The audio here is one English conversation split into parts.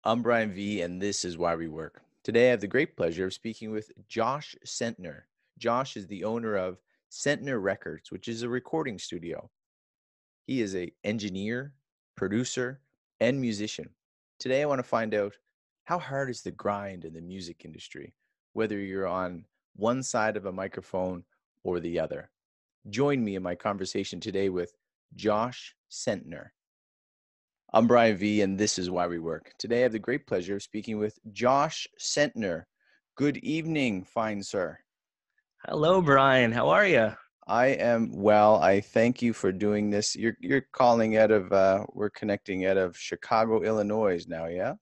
I'm Brian V, and this is Why We Work. Today, I have the great pleasure of speaking with Josh Sentner. Josh is the owner of Sentner Records, which is a recording studio. He is an engineer, producer, and musician. Today, I want to find out how hard is the grind in the music industry, whether you're on one side of a microphone or the other. Join me in my conversation today with Josh Sentner. I'm Brian V, and this is Why We Work. Today, I have the great pleasure of speaking with Josh Sentner. Good evening, fine sir. Hello, Brian. How are you? I am well. I thank you for doing this. You're calling out of we're connecting out of Chicago, Illinois now, yeah?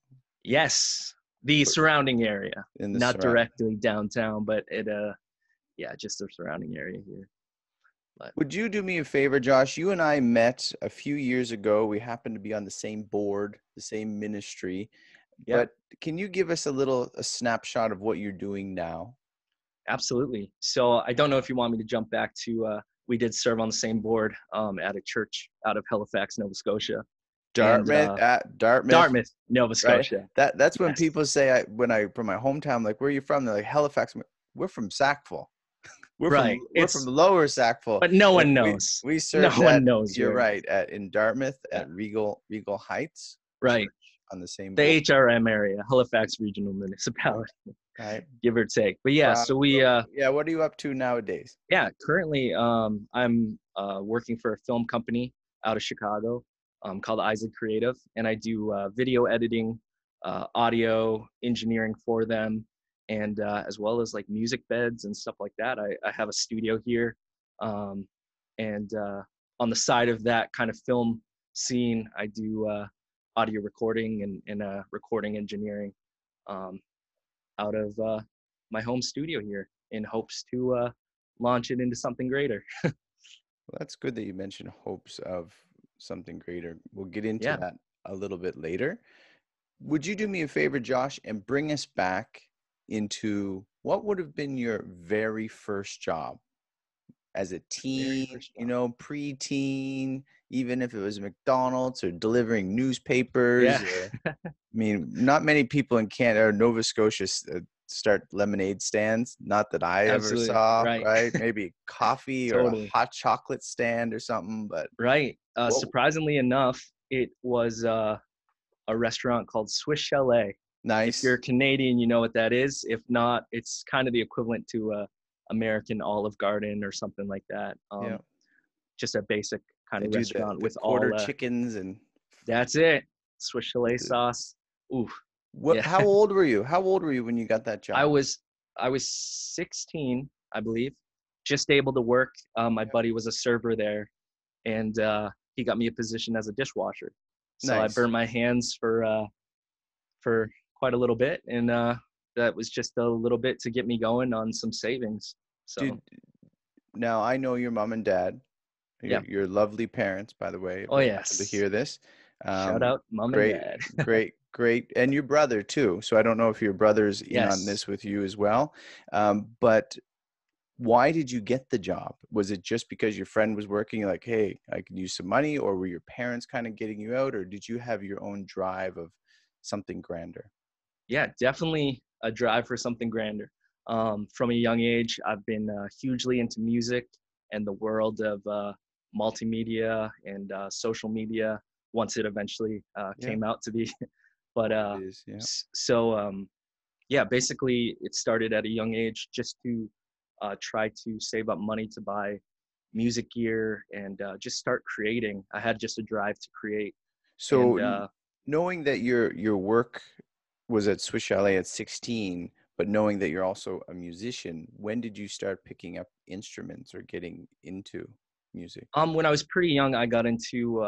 Yes, the surrounding area, In the not surround. directly downtown, but yeah, just the surrounding area here. But Would you do me a favor, Josh? You and I met a few years ago. We happened to be on the same board, the same ministry. yeah, But can you give us a snapshot of what you're doing now? absolutely. So I don't know if you want me to jump back to we did serve on the same board at a church out of Halifax, Nova Scotia, and Dartmouth. Dartmouth, Nova Right. Scotia. That's when Yes, people say when I from my hometown, like, where are you from? They're like, Halifax. I'm like, we're from Sackville. right. We're from Lower Sackville. But no And one knows. we No served one at, knows you're where. right, in Dartmouth Yeah, at Regal Heights Church right. on the same The board. HRM area, Halifax Regional Municipality, Right. give or take. But yeah, Proud. so we Yeah. What are you up to nowadays? yeah, currently I'm working for a film company out of Chicago called Isaac Creative, and I do video editing, audio engineering for them, and as well as like music beds and stuff like that. I have a studio here, um, and on the side of that kind of film scene, I do audio recording and recording engineering um, out of my home studio here in hopes to launch it into something greater. Well, that's good that you mentioned hopes of something greater. We'll get into Yeah, that a little bit later. Would you do me a favor, Josh, and bring us back into what would have been your very first job as a very teen, first job. pre-teen, even if it was McDonald's or delivering newspapers, Yeah, or I mean, not many people in Canada or Nova Scotia start lemonade stands. Not that I ever absolutely. saw, Right. right? Maybe coffee or a Totally. hot chocolate stand or something, but Right. what Surprisingly enough, it was a restaurant called Swiss Chalet. If you're nice. Canadian, you know what that is. If not, it's kind of the equivalent to a American Olive Garden or something like that. Yeah. Just a basic kind They of do restaurant the with quarter all chickens and that's it. Swiss Chalet the, sauce. Ooh, what, yeah. how old were you? How old were you when you got that I job? was I was 16, I believe, just able to work. My Yeah. buddy was a server there, and he got me a position as a dishwasher. So I Nice. burnt my hands for quite a little bit, and that was just a little bit to get me going on some savings. So Dude, now I know your mom and dad. yeah. Your lovely parents, by the way, if Oh they happen to yes. hear this. Shout out mom and Great, dad. great. And your brother too. So I don't know if your brother's in on Yes. this with you as well. But why did you get the job? Was it just because your friend was working, you're like, hey, I could use some money, or were your parents kind of getting you out, or did you have your own drive of something grander? Yeah, definitely a drive for something grander. From a young age, I've been hugely into music and the world of multimedia and social media once it eventually Yeah, came out to be. But it is. Yeah. yeah, basically it started at a young age just to try to save up money to buy music gear and just start creating. I had just a drive to create. So And knowing that your work was at Swiss Chalet at 16, but knowing that you're also a musician, when did you start picking up instruments or getting into music? when I was pretty young, I got into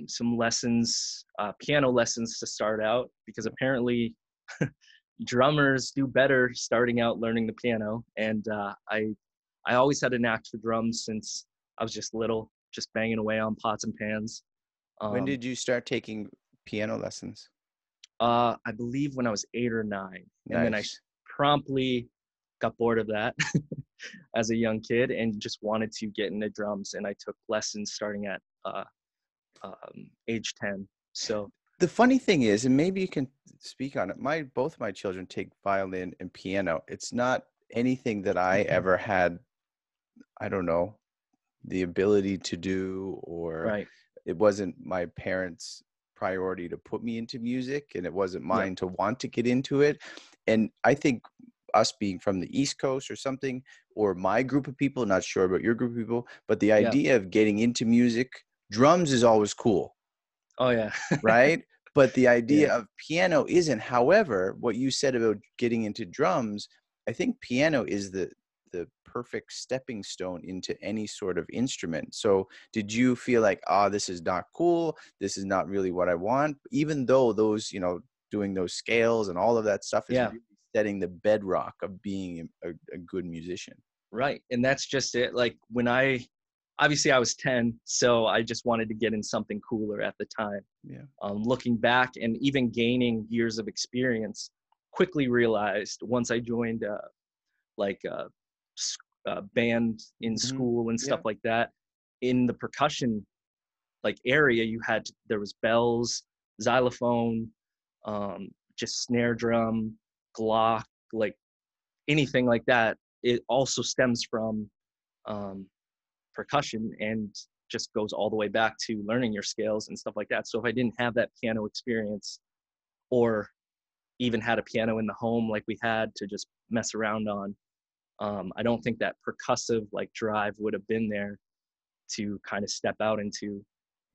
some lessons, piano lessons to start out, because Yeah. apparently drummers do better starting out learning the piano. And I always had a knack for drums since I was just little, just banging away on pots and pans. When Um, did you start taking piano lessons? I believe when I was 8 or 9, and then I Nice. promptly got bored of that as a young kid and just wanted to get into drums. And I took lessons starting at age 10. So The funny thing is, and maybe you can speak on it, both my children take violin and piano. It's not anything that I ever had, I don't know, the ability to do, or Right. it wasn't my parents' priority to put me into music, and it wasn't Yep. mine to want to get into it. And I think us being from the East Coast or something, or my group of people, not sure about your group of people, but the Yeah. idea of getting into music, drums is always cool, Oh yeah. right? But the Yeah. idea of piano isn't. However, what you said about getting into drums, I think piano is the perfect stepping stone into any sort of instrument. So did you feel like, this is not cool, this is not really what I want, even though those, doing those scales and all of that stuff is Yeah. really setting the bedrock of being a good musician? Right. And that's just it. Like when obviously I was 10, so I just wanted to get in something cooler at the time. Yeah. Looking back and even gaining years of experience, quickly realized once I joined like band in Hmm. school and stuff Yeah. like that, in the percussion like area, there was bells, xylophone, just snare drum, Glock, like anything like that. It also stems from um, percussion and just goes all the way back to learning your scales and stuff like that. So if I didn't have that piano experience, or even had a piano in the home like we had to just mess around on, I don't think that percussive like drive would have been there to kind of step out into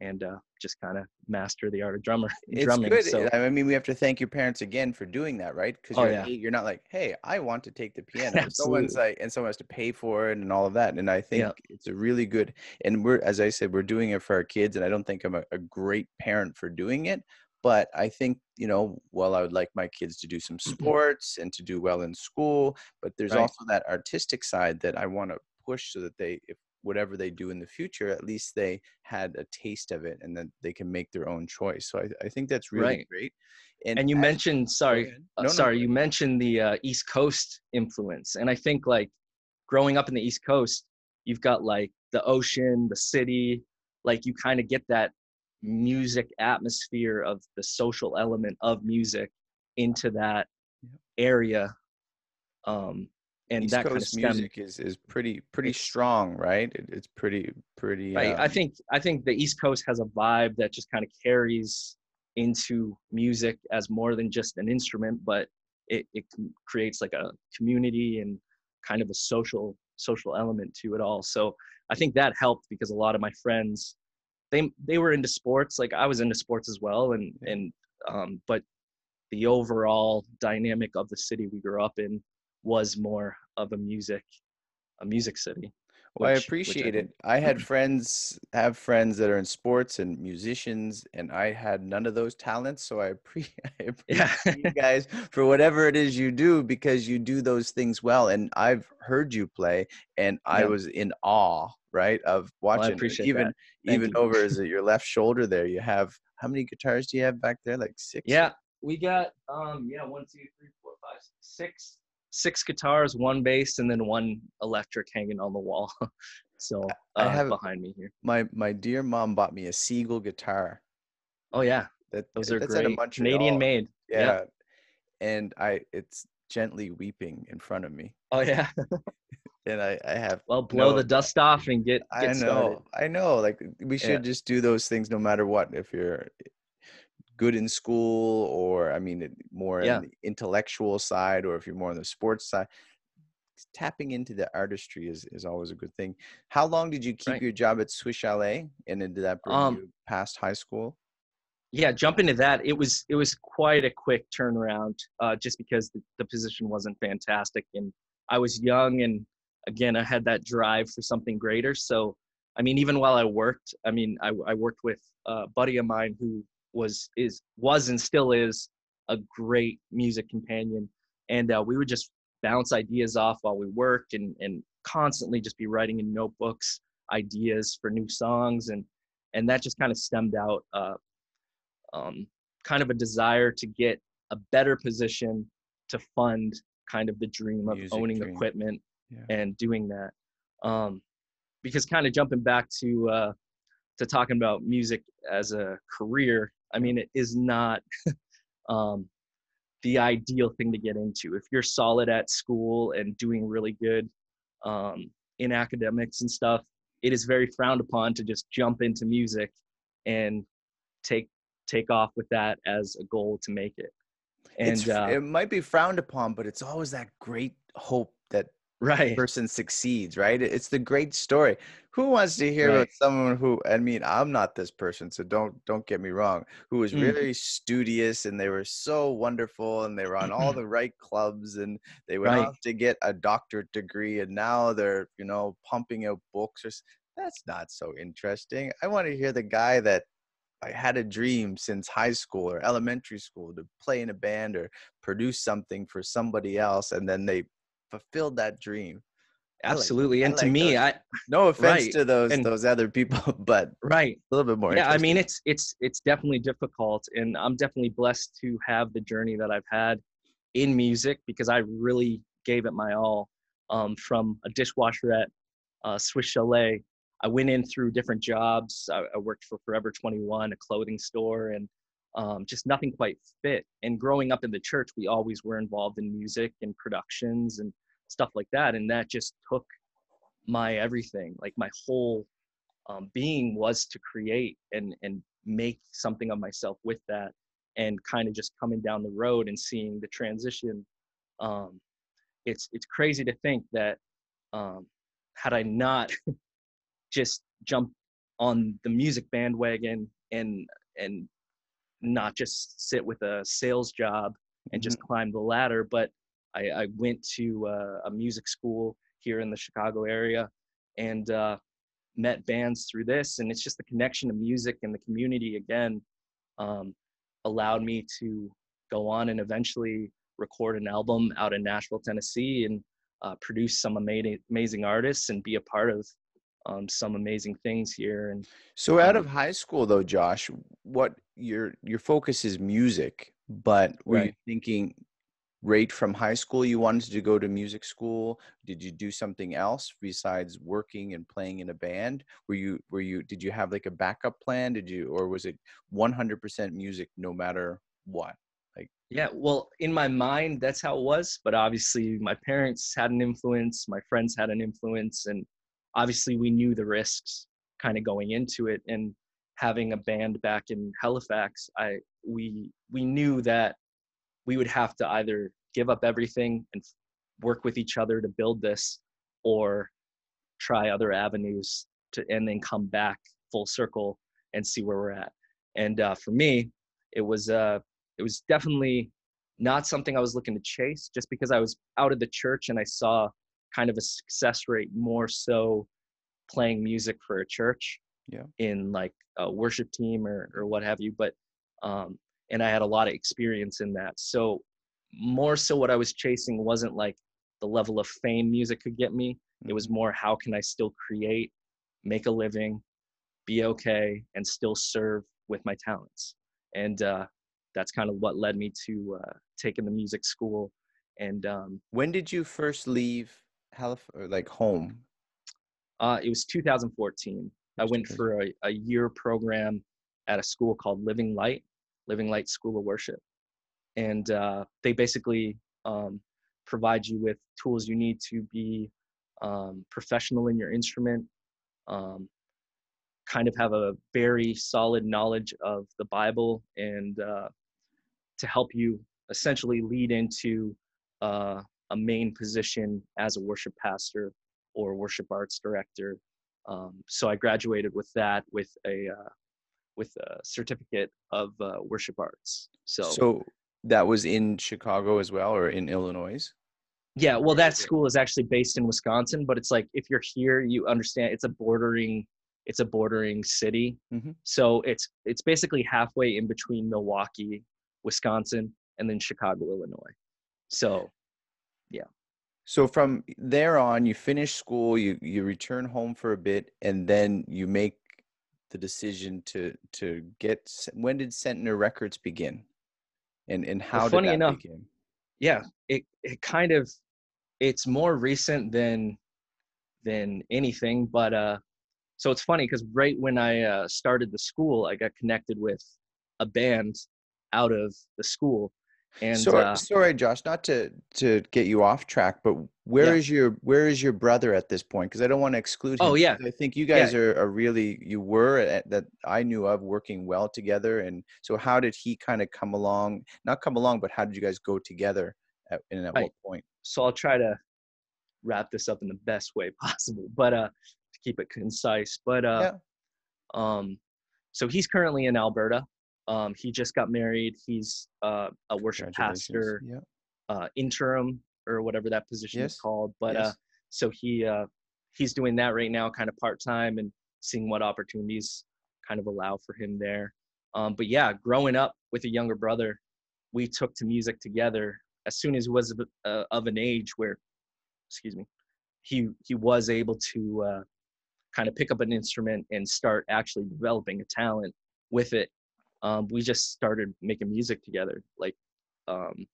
and just kind of master the art of It's drumming. good. So, I mean, we have to thank your parents again for doing that, right? Because oh you're at yeah, 8, you're not like, "Hey, I want to take the piano." Someone's absolutely, like, and someone has to pay for it and all of that. And I think yeah, it's a really good, and as I said, we're doing it for our kids. And I don't think I'm a great parent for doing it, but I think, while I would like my kids to do some sports and to do well in school, but there's right, also that artistic side that I want to push so that if whatever they do in the future, at least they had a taste of it and then they can make their own choice. So I think that's really right. great. And And you as mentioned, go sorry, ahead. No, no, go you ahead. mentioned the East Coast influence, and I think like growing up in the East Coast, you've got like the ocean, the city, like you kind of get that music atmosphere of the social element of music into that Yeah. area, um, and East that kind of Coast stemmed. music is pretty It's strong, right? It's pretty right. I think the East Coast has a vibe that just kind of carries into music as more than just an instrument, but it creates like a community and kind of a social element to it all. So I think that helped because a lot of my friends, they were into sports, like I was into sports as well, yeah. and but the overall dynamic of the city we grew up in was more of a music city, Well, I which I appreciate think. it. I have friends that are in sports and musicians, and I had none of those talents. So I appreciate Yeah. you guys for whatever it is you do, because you do those things well. And I've heard you play, and I Yeah. was in awe, right, of Well, I watching. appreciate Even that. Thank you. over is it your left shoulder there. You have how many guitars do you have back there? Like six? Yeah, we got yeah, one, two, three, four, five, six guitars, one bass, and then one electric hanging on the wall. So I have behind me here. my dear mom bought me a Seagull guitar Oh yeah, that those are that's out of great. Canadian Montreal. made. Yep. Yeah, and it's gently weeping in front of me, Oh yeah. and I have Well, blow no. the dust off and get started. I know, like, we Yeah. should just do those things no matter what. If you're good in school, or I mean, more in Yeah. the intellectual side, or if you're more on the sports side, tapping into the artistry is always a good thing. How long did you keep Right. your job at Swiss Chalet, and then did that bring Um. you past high school? Yeah. Jump into that. It was quite a quick turnaround. Just because the position wasn't fantastic, and I was young, and again I had that drive for something greater. So I mean, even while I worked, I mean, I worked with a buddy of mine who was and still is a great music companion, and we would just bounce ideas off while we worked, and constantly just be writing in notebooks ideas for new songs, and that just kind of stemmed out um, kind of a desire to get a better position to fund kind of the dream of Music owning dream. equipment Yeah. and doing that. Because kind of jumping back to talking about music as a career, I Yeah. mean, it is not um, the ideal thing to get into. If you're solid at school and doing really good um, in academics and stuff, it is very frowned upon to just jump into music and take take off with that as a goal to make it. And It might be frowned upon, but it's always that great hope that right, person succeeds, right? It's the great story. Who wants to hear about right, someone who, I mean, I'm not this person, so don't get me wrong, who was mm, really studious and they were so wonderful and they were on all the right clubs and they went right. off to get a doctorate degree and now they're, pumping out books that's not so interesting. I want to hear the guy that I had a dream since high school or elementary school to play in a band or produce something for somebody else, and then they fulfilled that dream. Absolutely. I And to like me, those. I No offense right. to those And those other people, but a right. little bit more Yeah, I mean interesting. it's definitely difficult, and I'm definitely blessed to have the journey that I've had in music because I really gave it my all. From a dishwasher at Swiss Chalet, I went in through different jobs. I worked for Forever 21, a clothing store, and just nothing quite fit. And growing up in the church, we always were involved in music and productions and stuff like that, and that just took my everything. Like my whole being was to create and make something of myself with that, and kind of just coming down the road and seeing the transition. um, it's crazy to think that um, had I not just jumped on the music bandwagon and not just sit with a sales job and Mhm. just climb the ladder, but I went to a music school here in the Chicago area and met bands through this, and it's just the connection to music and the community again um, allowed me to go on and eventually record an album out in Nashville, Tennessee, and produce some amazing artists and be a part of some amazing things here. And So out of um, high school though, Josh, what your focus is music, but were you right. thinking right from high school you wanted to go to music school? Did you do something else besides working and playing in a band? Did you have like a backup plan? Or was it 100% music no matter what? Like, Yeah, well, in my mind, that's how it was. But obviously, my parents had an influence, my friends had an influence, and obviously, we knew the risks kind of going into it. And having a band back in Halifax, we knew that we would have to either give up everything and work with each other to build this, or try other avenues to, and then come back full circle and see where we're at. And for me, it was uh, it was definitely not something I was looking to chase, just because I was out of the church and I saw kind of a success rate more so playing music for a church yeah. in like a worship team or what have you. But um, and I had a lot of experience in that. So more so what I was chasing wasn't like the level of fame music could get me. It was Mhm. more how can I still create, make a living, be okay, and still serve with my talents. And that's kind of what led me to taking the music school. And When did you first leave Halifax, or like home? it was 2014. It I was went 2000. for a year program at a school called Living Light School of Worship. And they basically provide you with tools you need to be professional in your instrument, um, kind of have a very solid knowledge of the Bible, and to help you essentially lead into uh, a main position as a worship pastor or worship arts director. So I graduated with that with a certificate of worship arts. So So that was in Chicago as well, or in Illinois? yeah, well, Where that was it? school is actually based in Wisconsin, but it's like if you're here, you understand it's a bordering city. Mhm. So it's basically halfway in between Milwaukee, Wisconsin, and then Chicago, Illinois. So yeah. So from there on, you finish school, you return home for a bit, and then you make the decision to when did Sentner Records begin? And Well, how did funny that enough, begin? yeah, it kind of it's more recent than anything, but so it's funny because right when I started the school, I got connected with a band out of the school. And Sorry, Josh, not to get you off track, but yeah. where is your brother at this point? Because I don't want to exclude Oh him, yeah. because I think you Yeah. guys are really, you were that I knew of, working well together. And so how did he kind of come along? Not come along, but how did you guys go together and at what Right. point? So I'll try to wrap this up in the best way possible, but to keep it concise. But Yeah, um so he's currently in Alberta. He just got married. He's a worship congratulations. pastor, Yeah. interim, or whatever that position is Yes. called. But Yes. so he's doing that right now, kind of part time, and seeing what opportunities kind of allow for him there. But yeah, growing up with a younger brother, we took to music together as soon as he was of an age where, excuse me, he was able to kind of pick up an instrument and start actually developing a talent with it. We just started making music together, like um,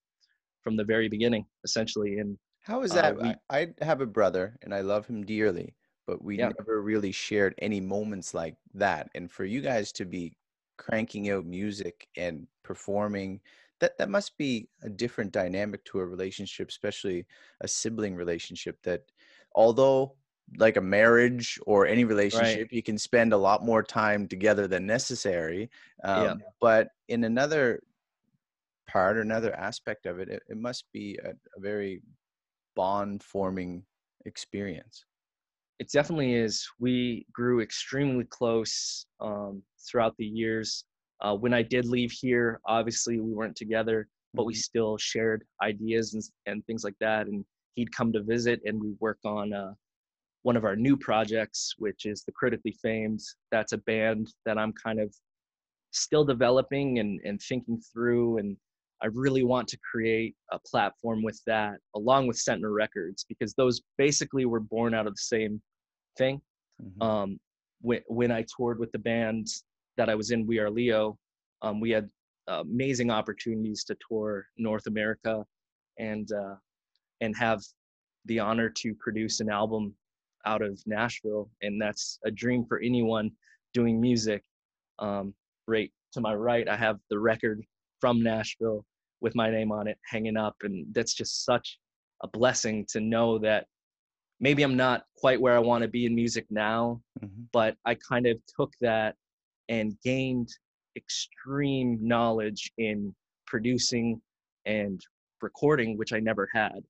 from the very beginning, essentially. And How is that? we, I have a brother and I love him dearly, but we yeah, never really shared any moments like that. And for you guys to be cranking out music and performing, that must be a different dynamic to a relationship, especially a sibling relationship, that although like a marriage or any right, relationship, you can spend a lot more time together than necessary. yeah. But in another part or another aspect of it, it must be a very bond forming experience. It definitely is. We grew extremely close throughout the years. When I did leave here, obviously we weren't together, but we Mhm. still shared ideas and things like that. And he'd come to visit, and we work on one of our new projects, which is the critically famed. That's a band that I'm kind of still developing and thinking through. And I really want to create a platform with that, along with Sentner Records, because those basically were born out of the same thing. Mhm. Um, when I toured with the band that I was in, We Are Leo, we had amazing opportunities to tour North America and have the honor to produce an album out of Nashville, and that's a dream for anyone doing music. Right to my right, I have the record from Nashville with my name on it hanging up, and that's just such a blessing to know that maybe I'm not quite where I want to be in music now, Mhm. but I kind of took that and gained extreme knowledge in producing and recording, which I never had.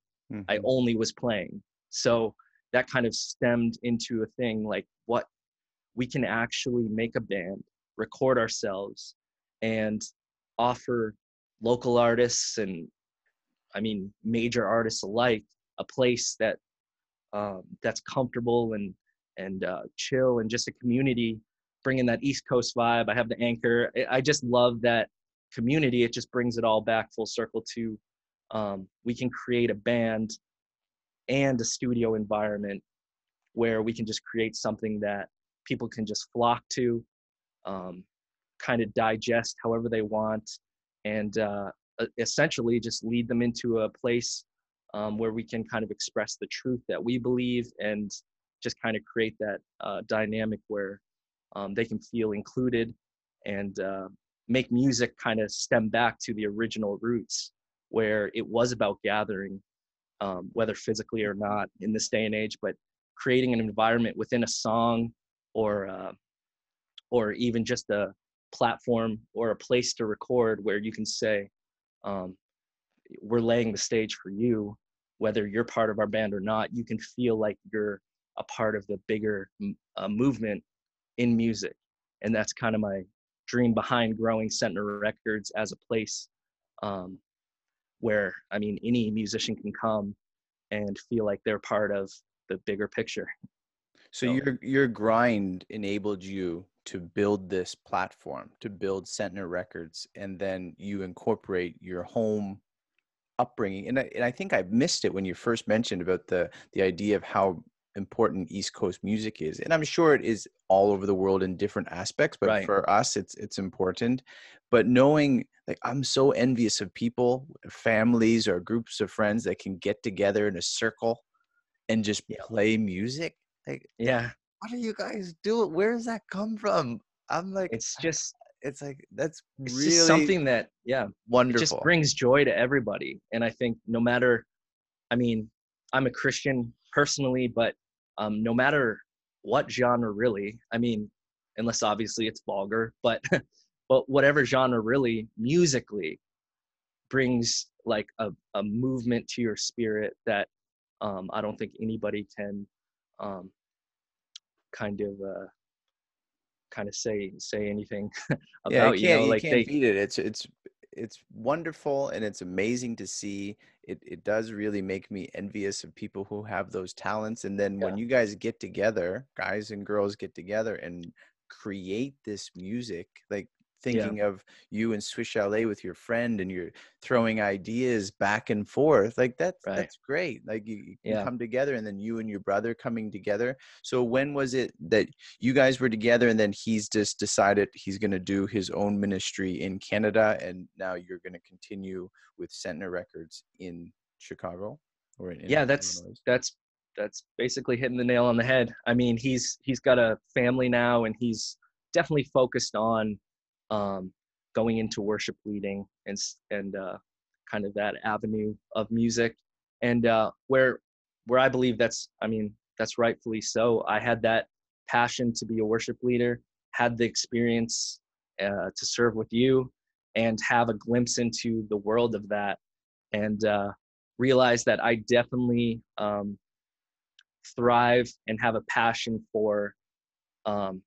I Mhm. only was playing. So that kind of stemmed into a thing like what we can actually make a band, record ourselves, and offer local artists and I mean major artists alike a place that's comfortable and chill and just a community, bringing that East Coast vibe. I have the anchor. I just love that community. It just brings it all back full circle to we can create a band and a studio environment where we can just create something that people can just flock to, um, kind of digest however they want, and essentially just lead them into a place where we can kind of express the truth that we believe and just kind of create that dynamic where they can feel included and make music kind of stem back to the original roots where it was about gathering, whether physically or not in this day and age, but creating an environment within a song or or even just a platform or a place to record where you can say, um, we're laying the stage for you, whether you're part of our band or not. You can feel like you're a part of the bigger movement in music. And that's kind of my dream behind growing Sentner Records as a place um, where, I mean, any musician can come and feel like they're part of the bigger picture. So So, your grind enabled you to build this platform, to build Sentner Records, and then you incorporate your home upbringing. And I think I missed it when you first mentioned about the idea of how important East Coast music is. And I'm sure it is all over the world in different aspects, but right. for us it's important. But knowing, like, I'm so envious of people, families or groups of friends that can get together in a circle and just Yeah. play music. Like, Yeah. what are you guys doing? Where does that come from? I'm like, It's just, it's like, that's It's just really something that, yeah, it just wonderful. brings joy to everybody. And I think no matter, I mean, I'm a Christian personally, but no matter what genre really, I mean, unless obviously it's vulgar, but but whatever genre really musically brings like a movement to your spirit that I don't think anybody can um, kind of say anything Yeah, about, you know, you like can't they, beat it. It's wonderful and it's amazing to see. It does really make me envious of people who have those talents. And then yeah, when you guys get together, guys and girls get together and create this music, like yeah, thinking of you in Swiss Chalet with your friend and you're throwing ideas back and forth, like right, that's great. Like you can yeah. come together and then you and your brother coming together. So when was it that you guys were together and then he's just decided he's going to do his own ministry in Canada and now you're going to continue with Sentner Records in Chicago or Yeah, in that's Illinois? that's basically hitting the nail on the head. I mean, he's got a family now, and he's definitely focused on um, going into worship leading and kind of that avenue of music, and where I believe that's, I mean, that's rightfully so. I had that passion to be a worship leader, had the experience to serve with you, and have a glimpse into the world of that, and realize that I definitely thrive and have a passion for, um,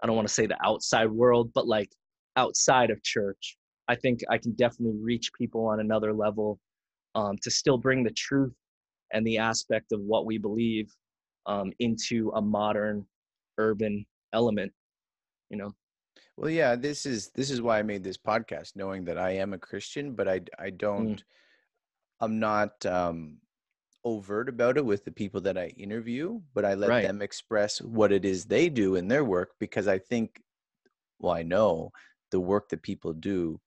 I don't want to say the outside world, but like outside of church. I think I can definitely reach people on another level to still bring the truth and the aspect of what we believe into a modern urban element, you know? Well, yeah, this is why I made this podcast, knowing that I am a Christian, but I Mm, don't I'm not overt about it with the people that I interview, but I let right. them express what it is they do in their work because I think, well, I know the work that people do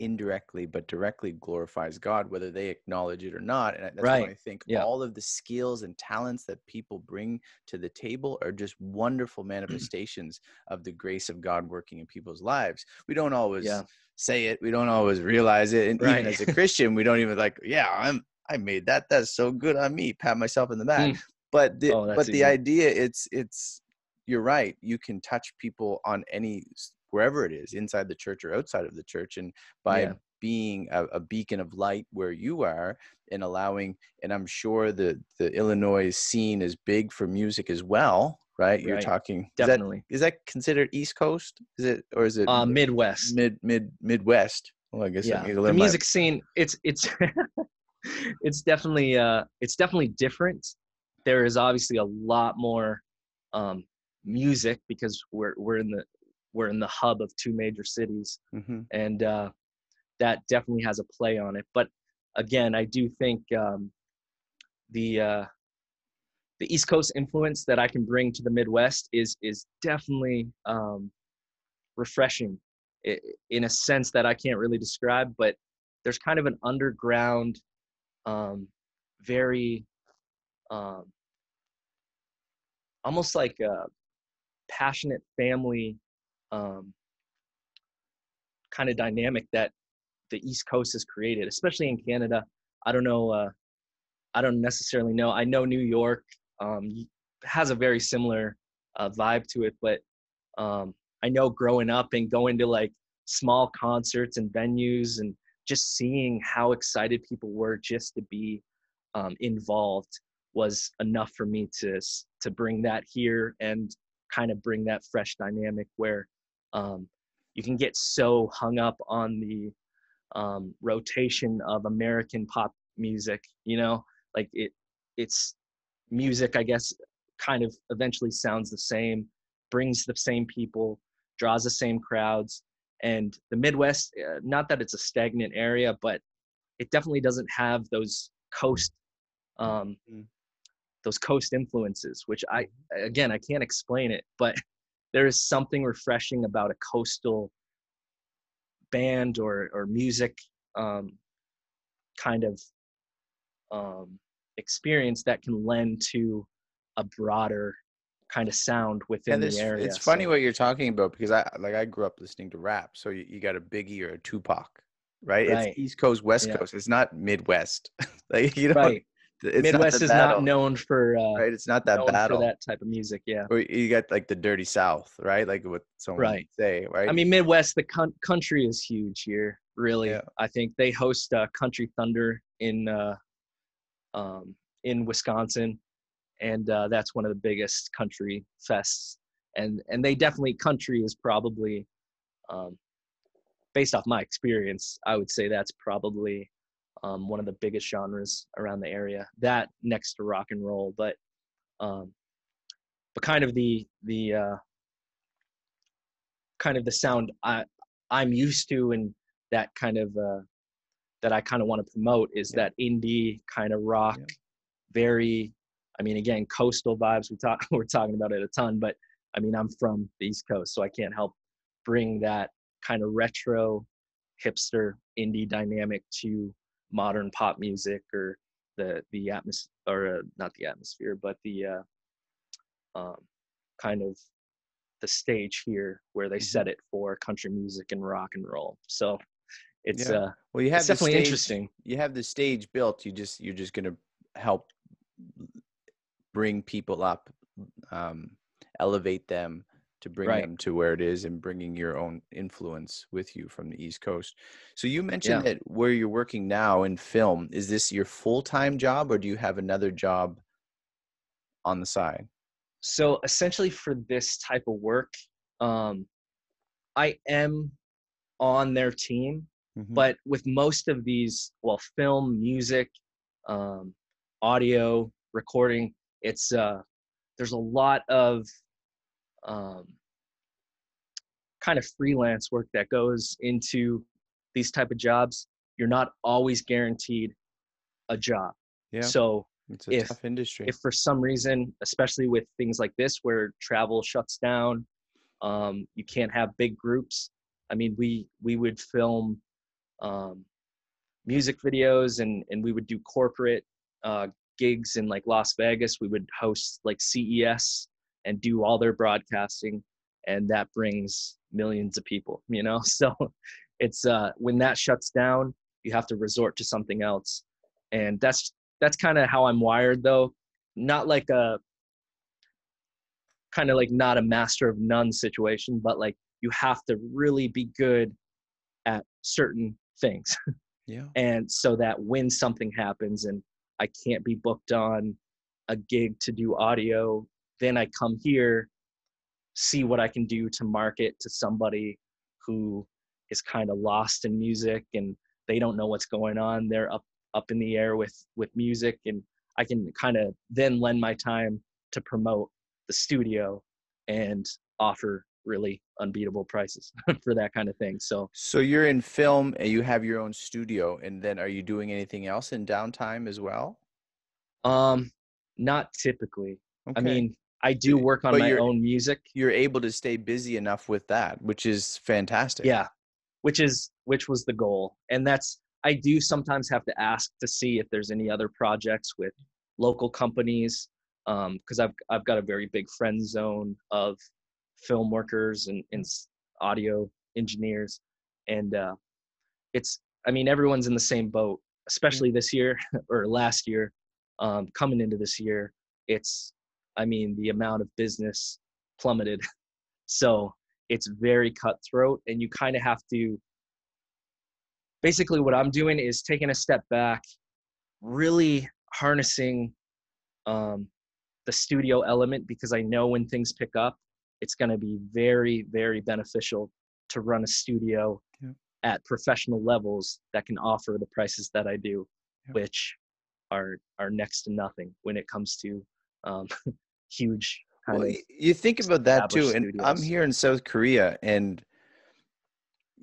indirectly but directly glorifies God, whether they acknowledge it or not. And that's why Right. I think Yeah. all of the skills and talents that people bring to the table are just wonderful manifestations of the grace of God working in people's lives. We don't always Yeah. say it, we don't always realize it. And even Right. as a Christian, we don't even like, yeah, I made that. That's so good on me. Pat myself in the back. Mm. But Oh, that's the easy. idea, it's you're right. You can touch people on any wherever it is, inside the church or outside of the church. And by Yeah. being a beacon of light where you are and allowing, and I'm sure the Illinois scene is big for music as well, right? You're Right. talking, Definitely. is that considered East Coast? Is it, or is it Midwest. Midwest? Well, I guess I Yeah. need to The learn my, music scene, it's it's definitely different. There is obviously a lot more um music because we're in the hub of two major cities, hmm and that definitely has a play on it. But again, I do think the uh the East Coast influence that I can bring to the Midwest is definitely refreshing in a sense that I can't really describe, but there's kind of an underground, very um, almost like a passionate family um, kind of dynamic that the East Coast has created, especially in Canada. I don't know. I don't necessarily know. I know New York um, has a very similar vibe to it, but I know growing up and going to like small concerts and venues and just seeing how excited people were just to be involved was enough for me to bring that here and kind of bring that fresh dynamic where um, you can get so hung up on the rotation of American pop music, you know, like it's music, I guess, kind of eventually sounds the same, brings the same people, draws the same crowds. And the Midwest, not that it's a stagnant area, but it definitely doesn't have um, those coast influences, which again, I can't explain it, but there is something refreshing about a coastal band or music um, kind of experience that can lend to a broader kind of sound Yeah, within the this area. it's funny So what you're talking about because I grew up listening to rap. So you got a Biggie or a Tupac, right? It's right, East Coast, West yeah, Coast. It's not Midwest. Like you don't. right. It's not the Midwest is not battle, known right? It's not that for battle. that type of music. Yeah, Or you got like the dirty South, right? Like what someone right. would say, I right? mean, Midwest, the country is huge here. Yeah, Really, I think they host Country Thunder in Wisconsin, and that's one of the biggest country fests. And they definitely country is probably um, based off my experience, I would say that's probably one of the biggest genres around the area. That next to rock and roll, um, but kind of the kind of the sound I'm used to, and that kind of that I kind of want to promote is yeah, that indie kind of rock, yeah. very, I mean, again, coastal vibes. We're talking about it a ton, but I mean, I'm from the East Coast, so I can't help bring that kind of retro, hipster, indie dynamic to modern pop music, or the atmosphere, or not the atmosphere, but the um, kind of the stage here where they Mhm. set it for country music and rock and roll. So it's Yeah. Well, you it's have the definitely stage. interesting. You have the stage built. You're just gonna help bring people up, um, elevate them to bring Right. them to where it is, and bringing your own influence with you from the East Coast. So you mentioned Yeah. that where you're working now in film, is this your full-time job or do you have another job on the side? So essentially for this type of work, um, I am on their team, Hmm. but with most of these, well, film, music, um, audio, recording, it's there's a lot of um, kind of freelance work that goes into these type of jobs. You're not always guaranteed a job. Yeah, So it's a if tough industry. if for some reason, especially with things like this where travel shuts down, you can't have big groups. I mean, we would film um, music videos, and we would do corporate uh, gigs in like Las Vegas. We would host like CES and do all their broadcasting, and that brings millions of people, you know? So it's when that shuts down, you have to resort to something else. And that's kind of how I'm wired though. Not like a kind of like not a master of none situation, but like you have to really be good at certain things. Yeah. And so that when something happens and I can't be booked on a gig to do audio, then I come here, see what I can do to market to somebody who is kind of lost in music and they don't know what's going on. They're up in the air with music, and I can kind of then lend my time to promote the studio and offer really unbeatable prices for that kind of thing. So So you're in film and you have your own studio, and then are you doing anything else in downtime as well? Um, not typically. I Okay. mean, I do Uh, work on But my own music. you're able to stay busy enough with that, which is fantastic. Yeah, which was the goal. And that's I do sometimes have to ask to see if there's any other projects with local companies, because I've got a very big friend zone of film workers and audio engineers, and it's I mean everyone's in the same boat, Yeah. especially this year or last year, coming into this year. It's I mean the amount of business plummeted, so it's very cutthroat, and you kind of have to. Basically, what I'm doing is taking a step back, really harnessing um, the studio element, because I know when things pick up, it's going to be very, very beneficial to run a studio Yeah. at professional levels that can offer the prices that I do, Yeah. which are next to nothing when it comes to um, huge kind Well, of you think about that too, established and I'm studios. here in South Korea, and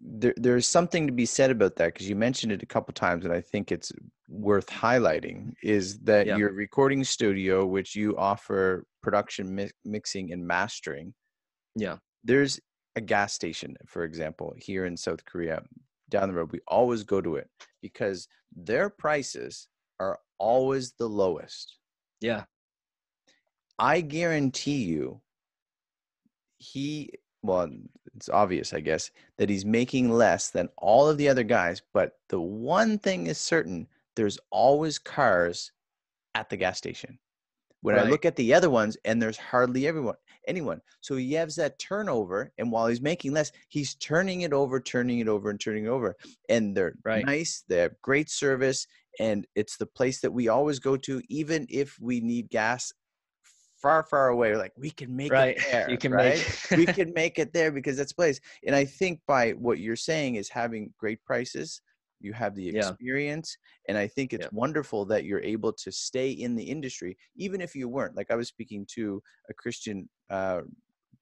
there's something to be said about that because you mentioned it a couple times, and I think it's worth highlighting is that Yeah, your recording studio, which you offer production mixing and mastering, yeah, there's a gas station, for example, here in South Korea down the road. We always go to it because their prices are always the lowest. yeah, I guarantee you well, it's obvious, I guess, that he's making less than all of the other guys. But the one thing is certain, there's always cars at the gas station. When I Right. look at the other ones, and there's hardly anyone. So he has that turnover, and while he's making less, he's turning it over, and turning it over. And they're Right. nice, they have great service, and it's the place that we always go to, even if we need gas far, far away. Like, we can make it Right. You there, can make right? We can make it there because that's place. And I think by what you're saying is having great prices, you have the Yeah. experience, and I think it's Yeah. wonderful that you're able to stay in the industry, even if you weren't. Like, I was speaking to a Christian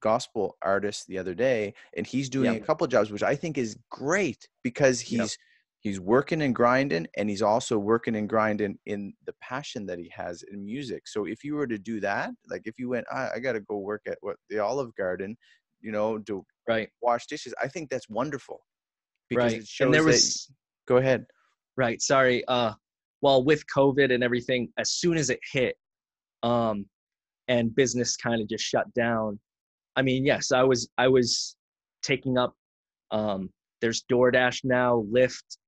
gospel artist the other day, and he's doing a Yep. couple jobs, which I think is great because Yep. he's working and grinding, and he's also working and grinding in the passion that he has in music. So if you were to do that, like if you went, I got to go work at the Olive Garden, to Right. wash dishes, I think that's wonderful because Right. it And there shows that. was Go ahead. right. Sorry. Well, with COVID and everything, as soon as it hit, um, and business kind of just shut down. I mean, yes, I was taking up. There's DoorDash now, Lyft,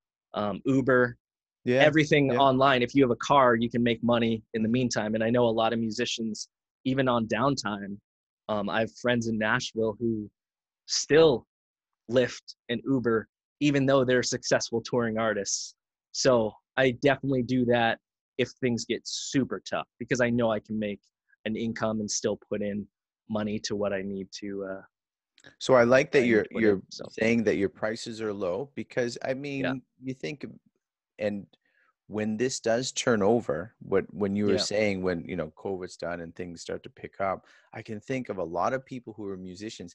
Uber, Yeah. everything Yeah. online. If you have a car, you can make money in the Mhm. meantime. And I know a lot of musicians, even on downtime. I have friends in Nashville who still Lyft and Uber, even though they're successful touring artists. So I definitely do that if things get super tough because I know I can make an income and still put in money to what I need to So I like that put in. you're So saying that your prices are low because I yeah, mean, you think, and when this does turn over, when you were yeah, saying when COVID's done and things start to pick up, I can think of a lot of people who are musicians.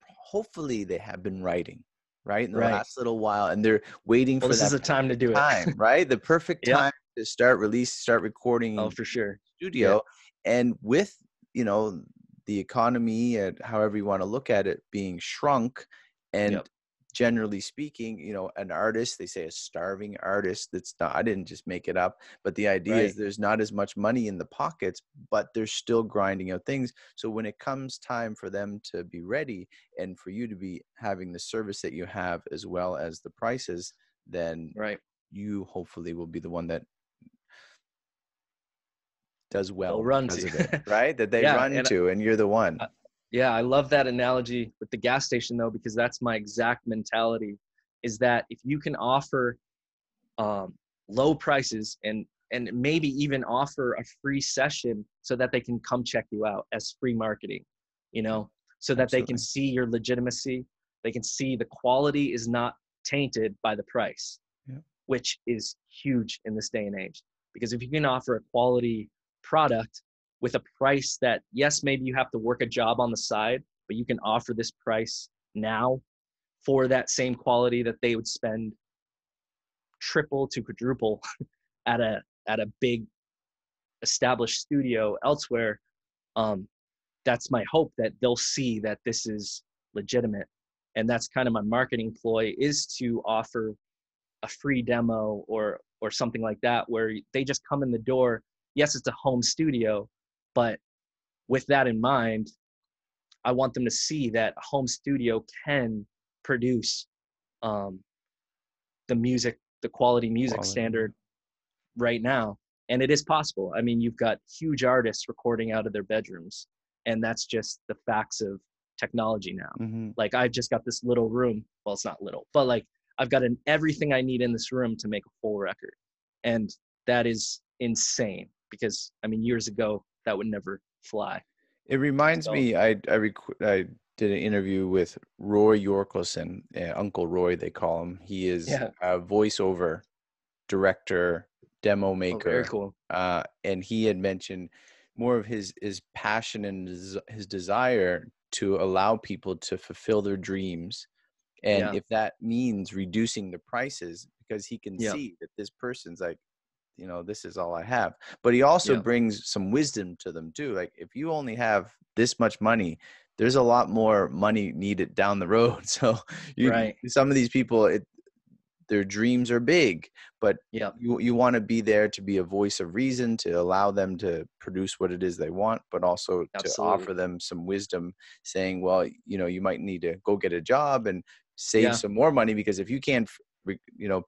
Hopefully they have been writing, right, in the right. last little while, and they're waiting Well, for this is that the time to perfect do it. time, right? The perfect Yeah. time to start recording Oh, in for sure. Yeah. studio. And with you know the economy, and however you want to look at it, being shrunk, Yep. and generally speaking, an artist, they say a starving artist, that's not, I didn't just make it up, but the idea is Right. there's not as much money in the pockets, but they're still grinding out things. So when it comes time for them to be ready, and for you to be having the service that you have as well as the prices, then Right. you hopefully will be the one that does They'll well run because to. of it, right? That they Yeah. run And to, and you're the one. uh, yeah, I love that analogy with the gas station though, because that's my exact mentality. Is that if you can offer um, low prices and maybe even offer a free session so that they can come check you out as free marketing, you Yeah, know, so that they can absolutely. see your legitimacy, they can see the quality is not tainted by the price, Yeah. which is huge in this day and age. Because if you can offer a quality product with a price that, yes, maybe you have to work a job on the side, but you can offer this price now for that same quality that they would spend triple to quadruple at a big established studio elsewhere. um that's my hope, that they'll see that this is legitimate. And that's kind of my marketing ploy, is to offer a free demo or something like that, where they just come in the door. Yes, it's a home studio, but with that in mind, I want them to see that a home studio can produce um, the quality music Quality. standard right now. And it is possible. I mean, you've got huge artists recording out of their bedrooms, and that's just the facts of technology now. Hmm. Like, I've just got this little room. Well, it's not little, but like, I've got everything I need in this room to make a full record. And that is insane because, I mean, years ago, that would never fly. It reminds So, me, I did an interview with Roy Yorkelson, Uncle Roy, they call him. He is yeah. a voiceover director, demo Oh, very maker, cool. and he had mentioned more of his passion and his desire to allow people to fulfill their dreams. And Yeah. if that means reducing the prices, because he can Yeah. see that this person's like, this is all I have. But he also Yeah. brings some wisdom to them too. Like, if you only have this much money, there's a lot more money needed down the road. So Right. some of these people, their dreams are big, but Yeah, you want to be there to be a voice of reason, to allow them to produce what it is they want, but also to absolutely. offer them some wisdom, saying, well, you might need to go get a job and save Yeah, some more money, because if you can't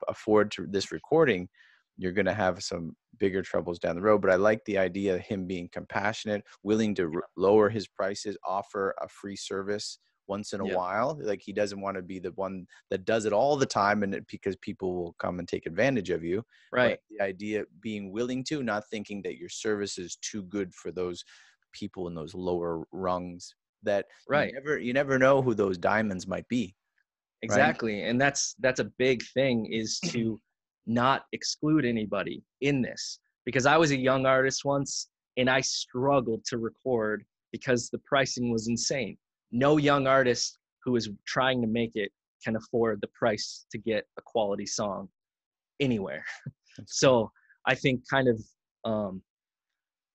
afford this recording, you're going to have some bigger troubles down the road. But I like the idea of him being compassionate, willing to lower his prices, offer a free service once in a yeah, while. Like, he doesn't want to be the one that does it all the time, because people will come and take advantage of you. But right, the idea of being willing to, not thinking that your service is too good for those people in those lower rungs, that right. you never know who those diamonds might be, right? Exactly. And that's a big thing, is to not exclude anybody in this. Because I was a young artist once and I struggled to record because the pricing was insane. No young artist who is trying to make it can afford the price to get a quality song anywhere. That's good. So I think kind of um,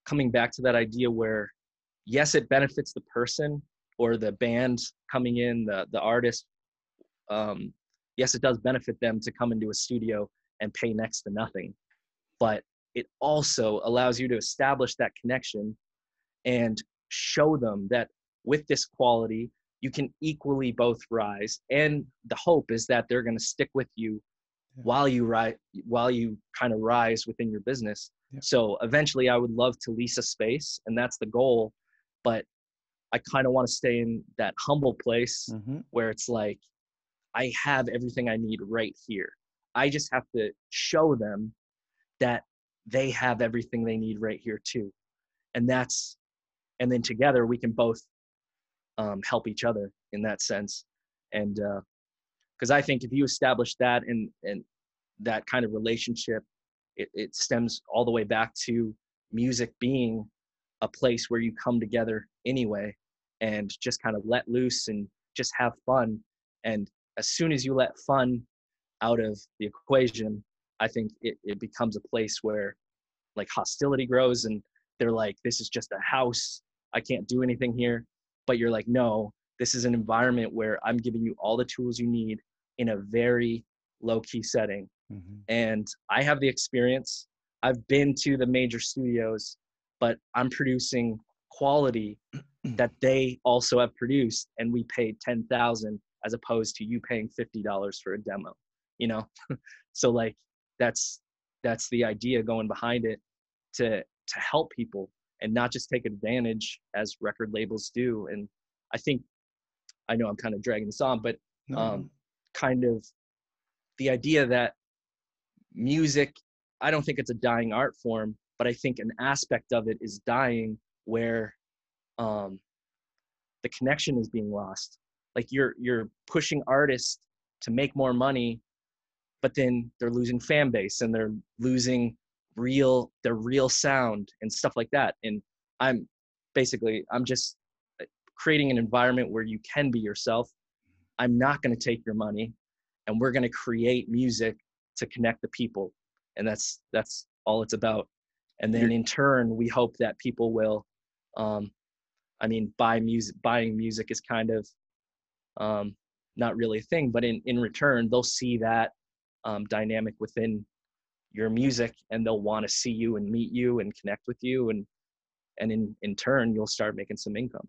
coming back to that idea where, yes, it benefits the person or the band coming in, the artist. um, yes, it does benefit them to come into a studio and pay next to nothing, but it also allows you to establish that connection and show them that with this quality, you can equally both rise. And the hope is that they're going to stick with you Yeah. while you kind of rise within your business. Yeah. So eventually I would love to lease a space, and that's the goal. But I kind of want to stay in that humble place Mm-hmm. where it's like, I have everything I need right here. I just have to show them that they have everything they need right here too. And and then together we can both help each other in that sense. And because I think if you establish that, and that kind of relationship, it stems all the way back to music being a place where you come together anyway and just kind of let loose and just have fun. And as soon as you let fun out of the equation, I think it becomes a place where like hostility grows, and they're like, this is just a house. I can't do anything here. But you're like, no, this is an environment where I'm giving you all the tools you need in a very low key setting. Mm-hmm. And I have the experience. I've been to the major studios, but I'm producing quality that they also have produced, and we paid 10,000 as opposed to you paying $50 for a demo, you know? So like that's that's the idea going behind it, to help people and not just take advantage as record labels do. And I think, I know I'm kind of dragging this on, but No, no. um kind of the idea that music, I don't think it's a dying art form, but I think an aspect of it is dying where um the connection is being lost. Like you're pushing artists to make more money, but then they're losing fan base and they're losing their real sound and stuff like that. And I'm I'm just creating an environment where you can be yourself. I'm not going to take your money, and we're going to create music to connect the people. And that's all it's about. And then You're in turn, we hope that people will um, buying music is kind of um, not really a thing, but in return, they'll see that dynamic within your music, and they'll want to see you and meet you and connect with you. And in turn, you'll start making some income.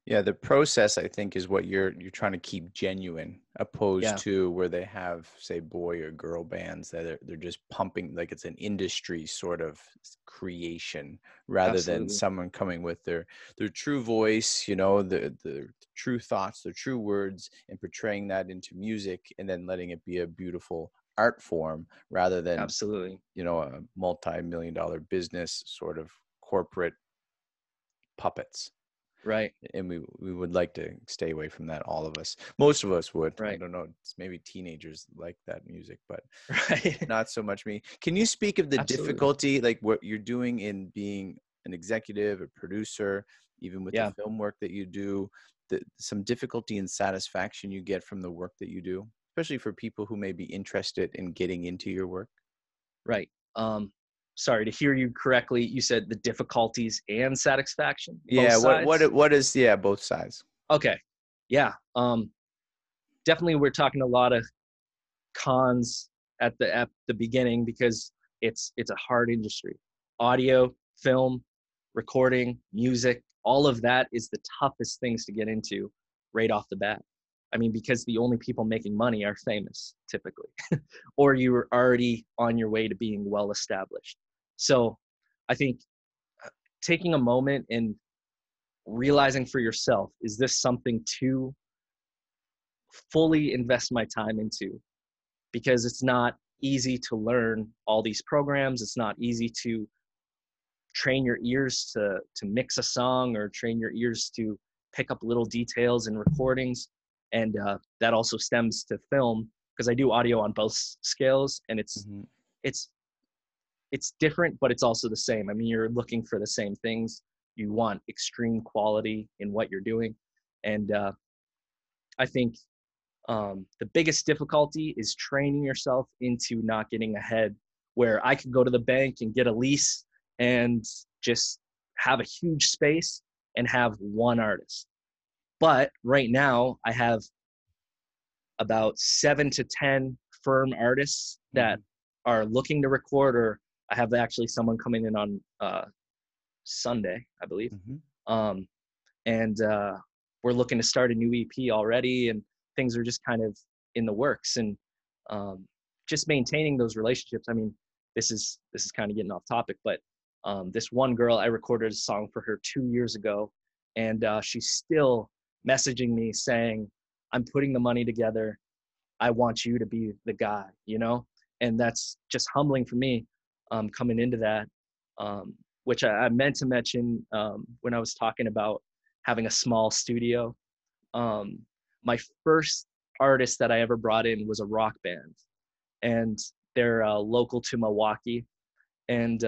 Yeah, the process, I think, is what you're trying to keep genuine, opposed Yeah, to where they have, say, boy or girl bands that they're just pumping like it's an industry sort of creation, rather than absolutely. someone coming with their true voice, the true thoughts, their true words, and portraying that into music, and then letting it be a beautiful art form, rather than Absolutely. a multi-million dollar business sort of corporate puppets. Right. And we would like to stay away from that, all of us. Most of us would. I Right. don't know, it's maybe teenagers like that music, but Right. not so much me. Can you speak of the Absolutely. difficulty, like what you're doing in being an executive, a producer, even with the Yeah. film work that you do, some difficulty and satisfaction you get from the work that you do, especially for people who may be interested in getting into your work? Right. Sorry, to hear you correctly, you said the difficulties and satisfaction, both Yeah, sides. what is, yeah, both sides. Okay. Yeah. Definitely we're talking a lot of cons at the beginning because it's a hard industry. Audio, film, recording, music, all of that is the toughest things to get into right off the bat. I mean, because the only people making money are famous typically, or you are already on your way to being well established. So I think taking a moment and realizing for yourself, is this something to fully invest my time into? Because it's not easy to learn all these programs. It's not easy to train your ears to mix a song, or train your ears to pick up little details in recordings. And that also stems to film, because I do audio on both scales, and Mm-hmm. it's it's different, but it's also the same. I mean, you're looking for the same things. You want extreme quality in what you're doing. And I think the biggest difficulty is training yourself into not getting ahead, where I could go to the bank and get a lease and just have a huge space and have one artist. But right now I have about 7 to 10 firm artists that are looking to record, or I have actually someone coming in on Sunday, I believe. Mm-hmm. Um, and we're looking to start a new EP already, and things are just kind of in the works. And just maintaining those relationships. I mean, this is kind of getting off topic, but this one girl, I recorded a song for her 2 years ago, and she's still messaging me saying, I'm putting the money together. I want you to be the guy, you know? And that's just humbling for me coming into that, which I meant to mention when I was talking about having a small studio. My first artist that I ever brought in was a rock band, and they're local to Milwaukee. And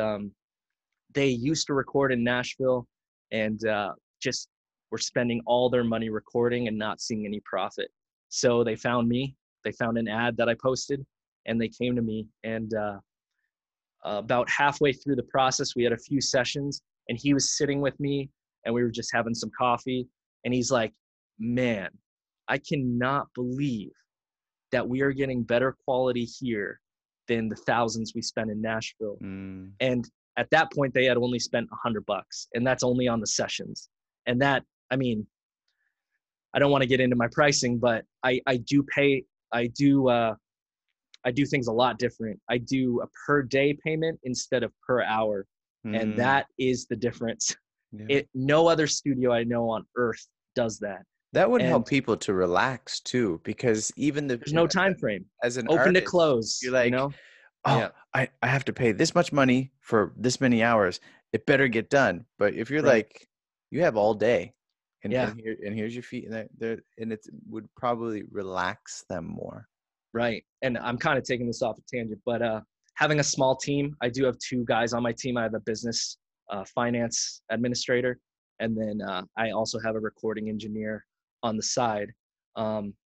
they used to record in Nashville, and just were spending all their money recording and not seeing any profit. So they found me. They found an ad that I posted, and they came to me. And about halfway through the process, we had a few sessions, and he was sitting with me, and we were just having some coffee. And he's like, man, I cannot believe that we are getting better quality here than the thousands we spent in Nashville. Mm. And at that point, they had only spent $100, and that's only on the sessions. And that, I mean, I don't want to get into my pricing, but I do pay, I do things a lot different. I do a per day payment instead of per hour. And Mm. that is the difference. Yeah. No other studio I know on earth does that. That would And help people to relax too, because even there's no time frame. as an Open to artist, close, you're you like, know? oh, Yeah, I have to pay this much money for this many hours. It better get done. But if you're right. like, you have all day, Yeah, and here's your feet, and it would probably relax them more. right. And I'm kind of taking this off a tangent, but having a small team, I do have 2 guys on my team. I have a business finance administrator, and then I also have a recording engineer on the side,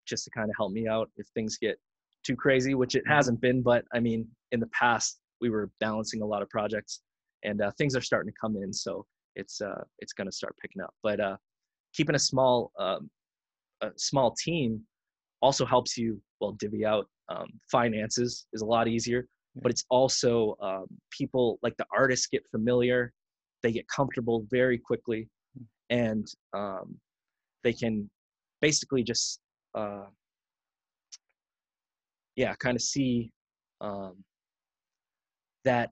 just to kind of help me out if things get too crazy, which it Mhm. hasn't been. But I mean, in the past, we were balancing a lot of projects, and things are starting to come in. So it's going to start picking up. But keeping a small team also helps you, well, divvy out finances is a lot easier. Yeah. But it's also people, like the artists, get familiar, they get comfortable very quickly, and they can basically just yeah, kind of see um, that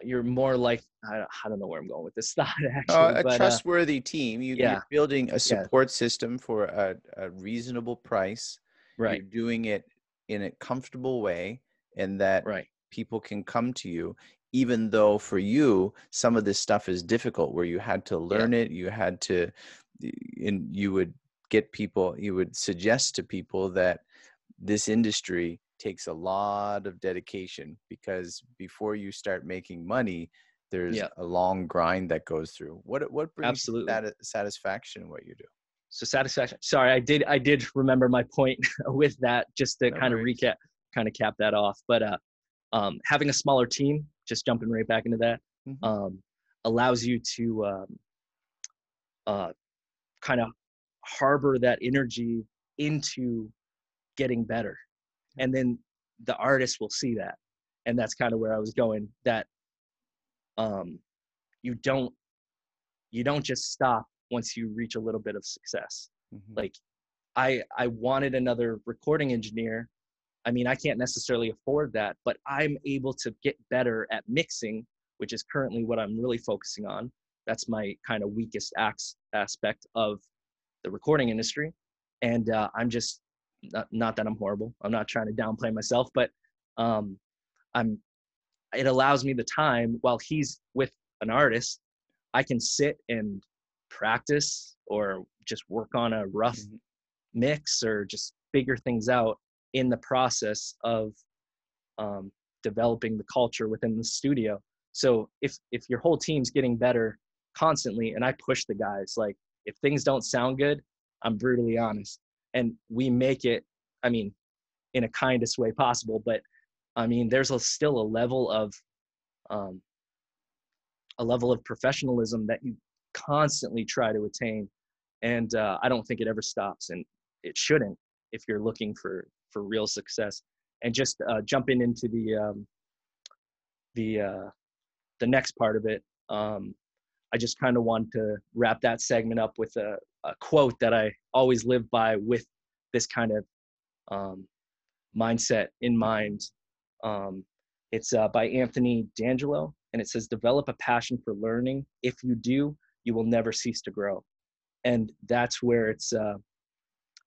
you're more like, I don't know where I'm going with this thought actually, A but trustworthy team. You're yeah, building a yeah, support system for a reasonable price. You're right, doing it in a comfortable way, and that right, people can come to you, even though for you, some of this stuff is difficult, where you had to yeah, learn it, you had to, and you would get people, you would suggest to people that this industry takes a lot of dedication, because before you start making money, there's yeah, a long grind that goes through. What brings you absolutely. satisfaction in what you do? So satisfaction. Sorry, I did remember my point with that, just to No kind of worries. recap, kind of cap that off. But having a smaller team, just jumping right back into that, Hmm. um, allows you to uh, kind of harbor that energy into getting better. And then the artist will see that. And that's kind of where I was going, that um, you don't just stop once you reach a little bit of success. Mhm. Like I wanted another recording engineer. I mean, I can't necessarily afford that, but I'm able to get better at mixing, which is currently what I'm really focusing on. That's my kind of weakest aspect of the recording industry. And I'm just not that I'm horrible. I'm not trying to downplay myself, but um, I'm. It allows me the time while he's with an artist. I can sit and practice or just work on a rough Mhm. mix or just figure things out in the process of um, developing the culture within the studio. So if your whole team's getting better constantly, and I push the guys, like if things don't sound good, I'm brutally honest, and we make it. I mean, in a kindest way possible, but I mean, there's still um, a level of professionalism that you constantly try to attain, and I don't think it ever stops, and it shouldn't if you're looking for real success. And just jumping into the uh, the next part of it, I just kind of want to wrap that segment up with a quote that I always live by with this kind of um, mindset in mind. Um, it's by Anthony D'Angelo, and it says, "Develop a passion for learning. If you do, you will never cease to grow." And that's where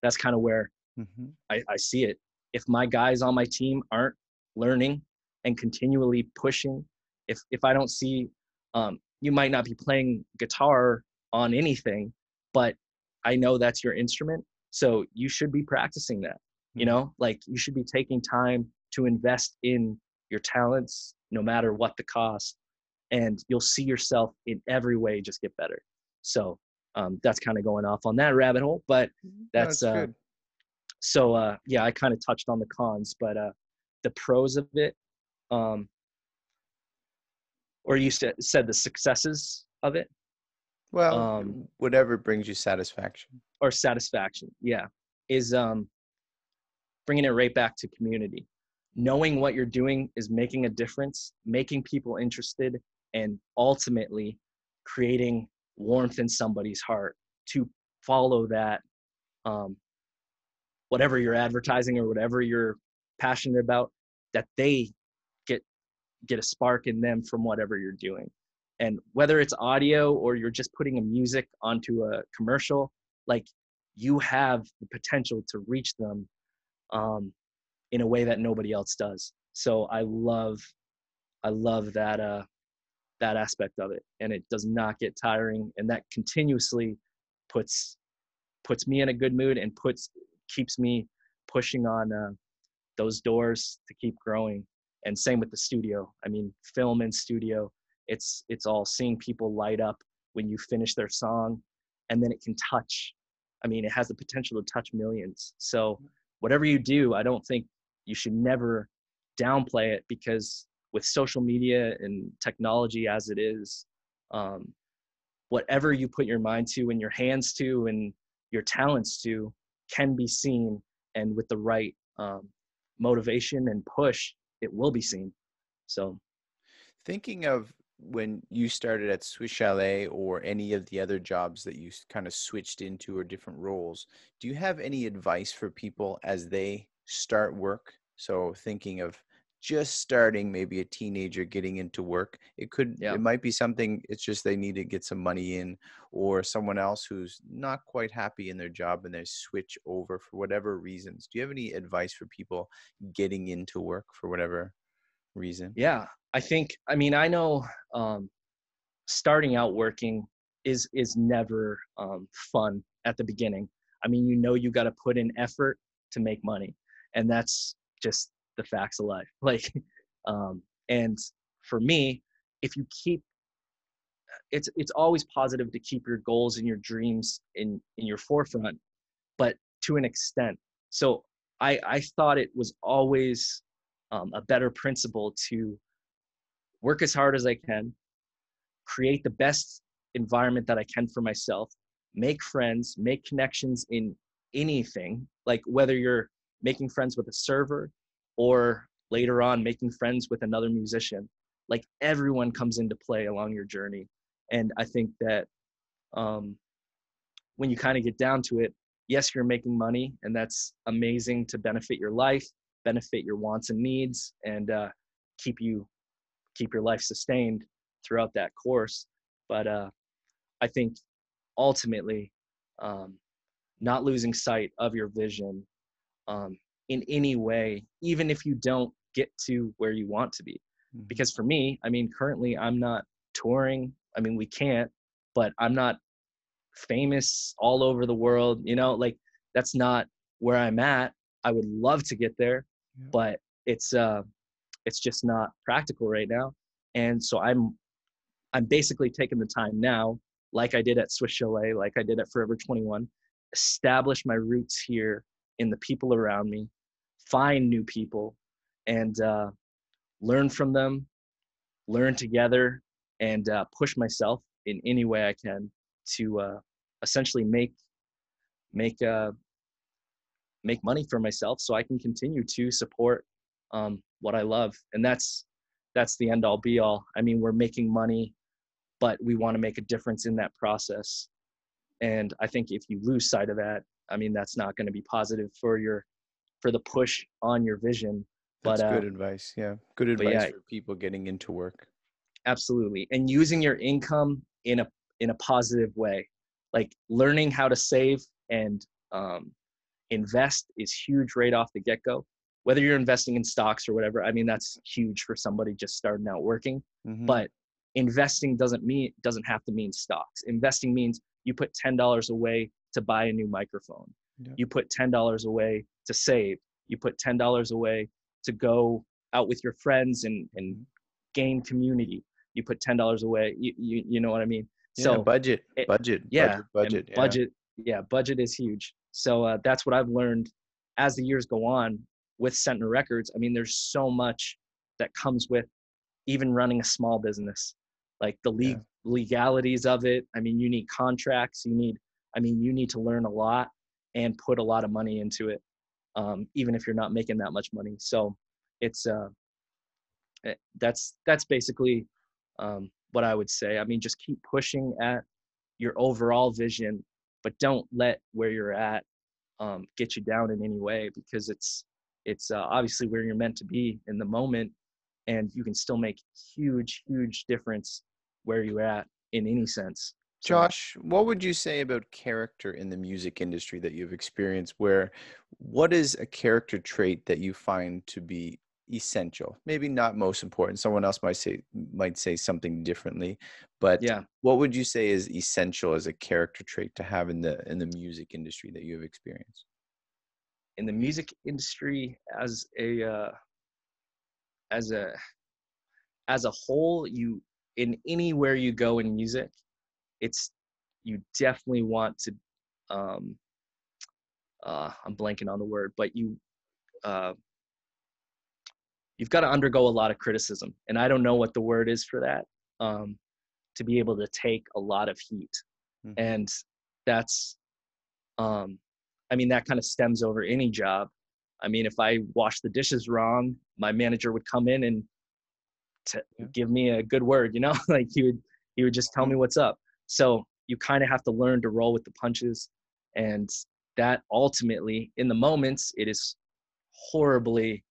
that's kind of where Mhm. I see it. If my guys on my team aren't learning and continually pushing, if I don't see, you might not be playing guitar on anything, but I know that's your instrument, so you should be practicing that. You Mhm. know, like you should be taking time to invest in your talents, no matter what the cost, and you'll see yourself in every way just get better. So that's kind of going off on that rabbit hole, but No, that's it's good. so yeah, I kind of touched on the cons, but the pros of it, um, or you said the successes of it, Well, um, whatever brings you satisfaction. or satisfaction, yeah, is bringing it right back to community. Knowing what you're doing is making a difference, making people interested, and ultimately creating warmth in somebody's heart to follow that, um, whatever you're advertising or whatever you're passionate about, that they get get a spark in them from whatever you're doing. And whether it's audio or you're just putting a music onto a commercial, like you have the potential to reach them um, in a way that nobody else does. So I love that aspect of it, and it does not get tiring, and that continuously puts puts me in a good mood and puts keeps me pushing on those doors to keep growing. And same with the studio. I mean, film and studio, it's all seeing people light up when you finish their song, and then it can touch. I mean, it has the potential to touch millions. So whatever you do, I don't think you should never downplay it, because with social media and technology as it is, um, whatever you put your mind to and your hands to and your talents to can be seen, and with the right motivation and push, it will be seen. So Thinking of when you started at Swiss Chalet or any of the other jobs that you kind of switched into or different roles, do you have any advice for people as they start work? So thinking of just starting, maybe a teenager getting into work, yeah, it might be something, it's just they need to get some money in, or someone else who's not quite happy in their job and they switch over for whatever reasons. Do you have any advice for people getting into work for whatever reason? yeah, I think, I mean, I know starting out working is never fun at the beginning. I mean, you know, you got to put in effort to make money, and that's just the facts of life. Like, and for me, if you keep, it's always positive to keep your goals and your dreams in your forefront, but to an extent. So I thought it was always a better principle to work as hard as I can, create the best environment that I can for myself, make friends, make connections in anything, like whether you're making friends with a server, or later on making friends with another musician. Like everyone comes into play along your journey. And I think that when you kind of get down to it, yes, you're making money, and that's amazing to benefit your life, benefit your wants and needs, and keep your life sustained throughout that course. But I think ultimately, not losing sight of your vision in any way, even if you don't get to where you want to be. Mhm. Because for me, I mean, currently I'm not touring. I mean, we can't, but I'm not famous all over the world, like that's not where I'm at. I would love to get there, Yeah. but it's just not practical right now. And so I'm basically taking the time now, like I did at Swiss Chalet, like I did at Forever 21, establish my roots here in the people around me, find new people, and learn from them, learn together, and push myself in any way I can to essentially make uh, make money for myself, so I can continue to support what I love. And that's the end all be all. I mean, we're making money, but we want to make a difference in that process. And I think if you lose sight of that, I mean, that's not going to be positive for the push on your vision. That's But good advice. Yeah. Good advice yeah, for people getting into work. absolutely. And using your income in a positive way, like learning how to save and invest is huge right off the get-go. Whether you're investing in stocks or whatever, I mean, that's huge for somebody just starting out working. Mm-hmm. But investing doesn't have to mean stocks. Investing means you put $10 away to buy a new microphone. Yeah. You put $10 away to save. You put $10 away to go out with your friends and gain community. You put $10 away. You know what I mean? Yeah. So Budget. it, Budget. yeah, Budget. and Budget. Yeah. budget is huge. So that's what I've learned as the years go on with Sentner Records. I mean, there's so much that comes with even running a small business, like the Yeah. legalities of it. I mean, you need contracts. You need to learn a lot and put a lot of money into it, even if you're not making that much money. So it's that's basically what I would say. I mean, just keep pushing at your overall vision, but don't let where you're at get you down in any way, because it's obviously where you're meant to be in the moment, and you can still make huge difference where you're at in any sense. So Josh, what would you say about character in the music industry that you've experienced? What is a character trait that you find to be essential? Maybe not most important. Someone else might say something differently, but yeah, what would you say is essential as a character trait to have in the music industry that you have experienced? in the music industry as a as a whole, you in anywhere you go in music, it's you definitely want to um I'm blanking on the word, but uh you've got to undergo a lot of criticism, and I don't know what the word is for that, um to be able to take a lot of heat. Hmm. And that's um I mean, that kind of stems over any job. I mean, if I wash the dishes wrong, my manager would come in and Yeah. give me a good word, like he would just tell Mhm. me what's up. So you kind of have to learn to roll with the punches, and that ultimately in the moments it is horribly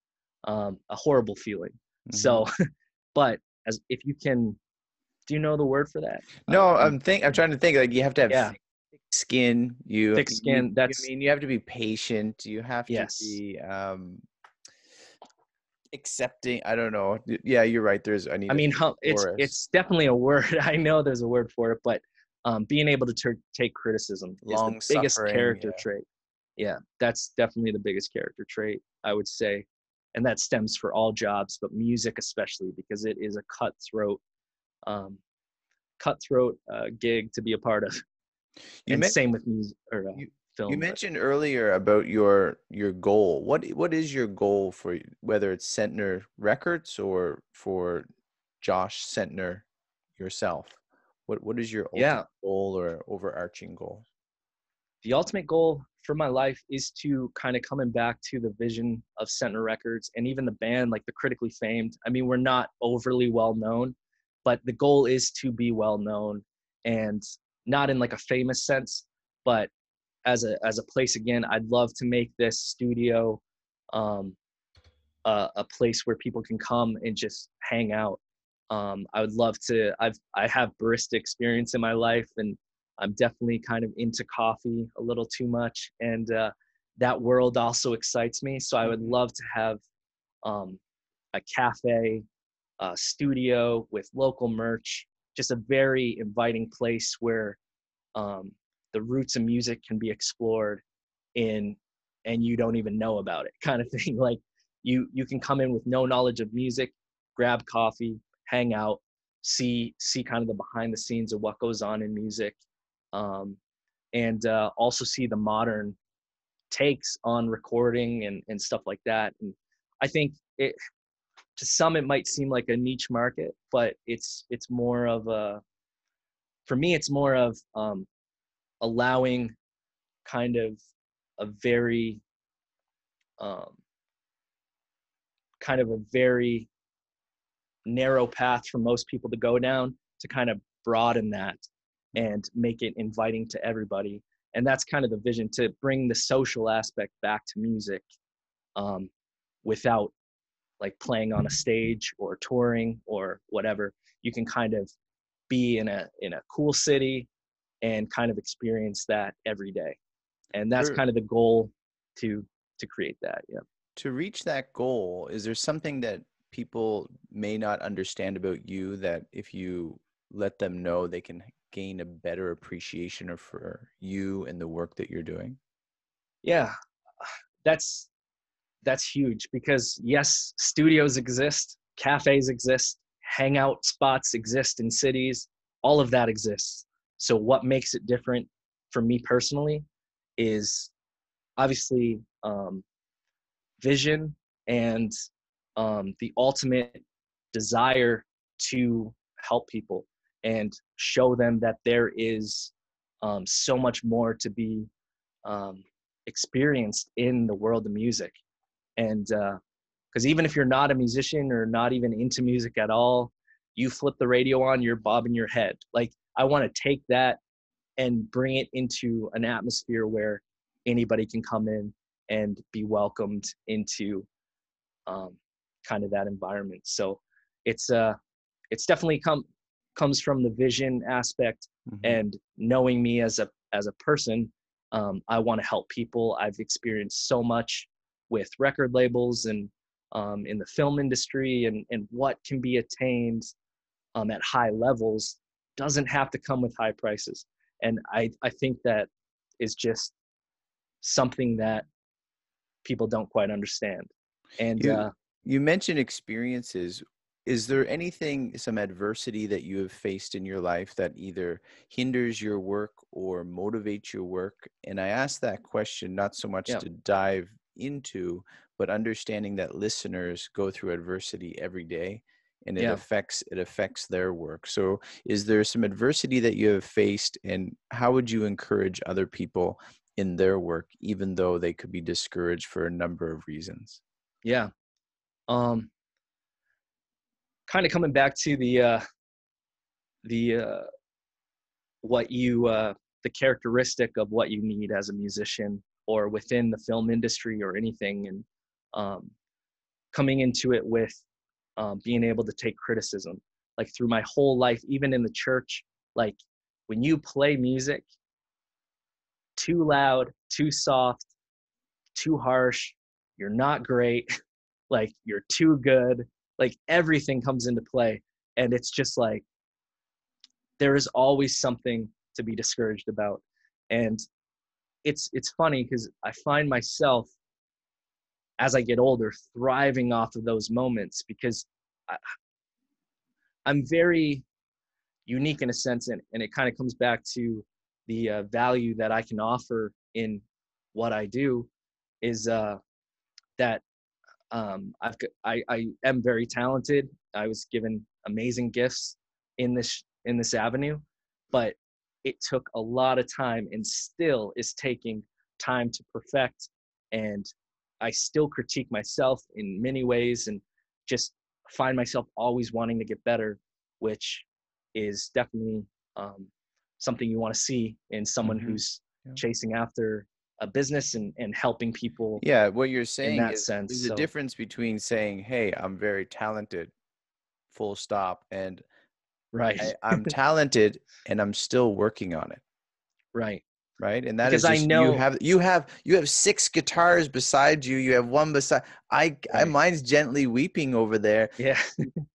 a horrible feeling. Mhm. So but as if you can, do you know the word for that? No, I'm trying to think, like, you have to have Yeah, thick skin. You thick you skin, I that's mean, you have to be patient. You have to yes. be accepting. I don't know. Yeah, you're right. I need I a mean, thesaurus. it's definitely a word. I know there's a word for it, but being able to take criticism is the Long biggest suffering. character Yeah. trait. Yeah, that's definitely the biggest character trait, I would say. And that stems for all jobs, but music especially, because it is a um, cutthroat gig to be a part of. You And same mentioned with music or you you film, but mentioned earlier about your goal. What is your goal for whether it's Sentner Records or for Josh Sentner yourself? What is your ultimate yeah, goal or overarching goal? the ultimate goal for my life is to kind of coming back to the vision of Sentner Records and even the band, like the critically famed. I mean, we're not overly well known, but the goal is to be well known, and not in like a famous sense, but as a place. Again, I'd love to make this studio um, a place where people can come and just hang out. I would love to. I have barista experience in my life, and I'm definitely kind of into coffee a little too much, and that world also excites me. So I would Mhm. love to have um, a cafe, a studio with local merch, just a very inviting place where um, the roots of music can be explored in, and you don't even know about it, kind of thing. Like you can come in with no knowledge of music, grab coffee, hang out, see kind of the behind the scenes of what goes on in music, um, and also see the modern takes on recording and stuff like that. And I think it, to some it might seem like a niche market, but it's more of a, for me it's more of allowing kind of a very um, kind of a very narrow path for most people to go down, to kind of broaden that and make it inviting to everybody. And that's kind of the vision, to bring the social aspect back to music, um, without like playing on a stage or touring or whatever. You can kind of be in a cool city and kind of experience that every day. And that's For kind of the goal, to create that. Yeah. to reach that goal, is there something that people may not understand about you that if you let them know, they can gain a better appreciation of for you and the work that you're doing? Yeah. That's that's huge, because yes, studios exist, cafes exist, hangout spots exist in cities, all of that exists. So what makes it different for me personally is obviously vision and the ultimate desire to help people and show them that there is so much more to be um, experienced in the world of music. And because even if you're not a musician or not even into music at all, you flip the radio on, you're bobbing your head. Like, I want to take that and bring it into an atmosphere where anybody can come in and be welcomed into um, kind of that environment. So it's it's definitely comes from the vision aspect Hmm. and knowing me as a person. I want to help people. I've experienced so much with record labels and in the film industry, and what can be attained at high levels doesn't have to come with high prices. And I think that is just something that people don't quite understand. And You you mentioned experiences. Is there anything, some adversity that you have faced in your life that either hinders your work or motivates your work? And I ask that question not so much yeah, to dive into, but understanding that listeners go through adversity every day and yeah. it affects their work. So is there some adversity that you have faced, and how would you encourage other people in their work, even though they could be discouraged for a number of reasons? Yeah. Um, Kind of coming back to the what you the characteristic of what you need as a musician or within the film industry or anything, and um, coming into it with being able to take criticism. Like through my whole life, even in the church, like when you play music too loud, too soft, too harsh, you're not great, like you're too good, like everything comes into play. And it's just like there is always something to be discouraged about. And it's funny because I find myself as I get older thriving off of those moments, because I, I'm very unique in a sense, and it kind of comes back to the value that I can offer in what I do is that I am very talented. I was given amazing gifts in this avenue, but it took a lot of time and still is taking time to perfect. And I still critique myself in many ways and just find myself always wanting to get better, which is definitely something you want to see in someone Hmm. who's Yeah. chasing after a business and helping people Yeah, what you're in saying that is sense. there's a So, difference between saying, "Hey, I'm very talented," full stop, and right, I'm talented and I'm still working on it. right. Right? And that Because is I just know, you have 6 guitars beside you. You have one beside I right. mine's gently weeping over there. Yeah,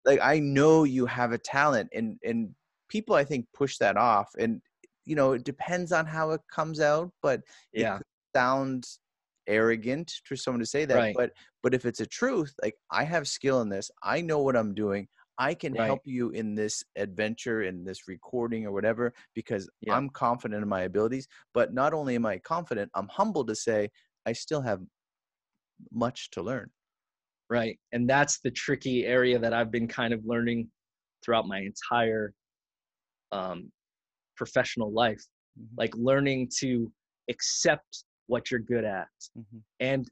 Like, I know you have a talent, and people, I think, push that off, and, it depends on how it comes out, but it yeah, could sound arrogant for someone to say that, right, but if it's a truth, like, I have skill in this, I know what I'm doing, I can right. help you in this adventure, in this recording or whatever, because Yeah, I'm confident in my abilities, but not only am I confident, I'm humble to say I still have much to learn. right. And that's the tricky area that I've been kind of learning throughout my entire um, professional life, Mhm, like learning to accept what you're good at mhm, and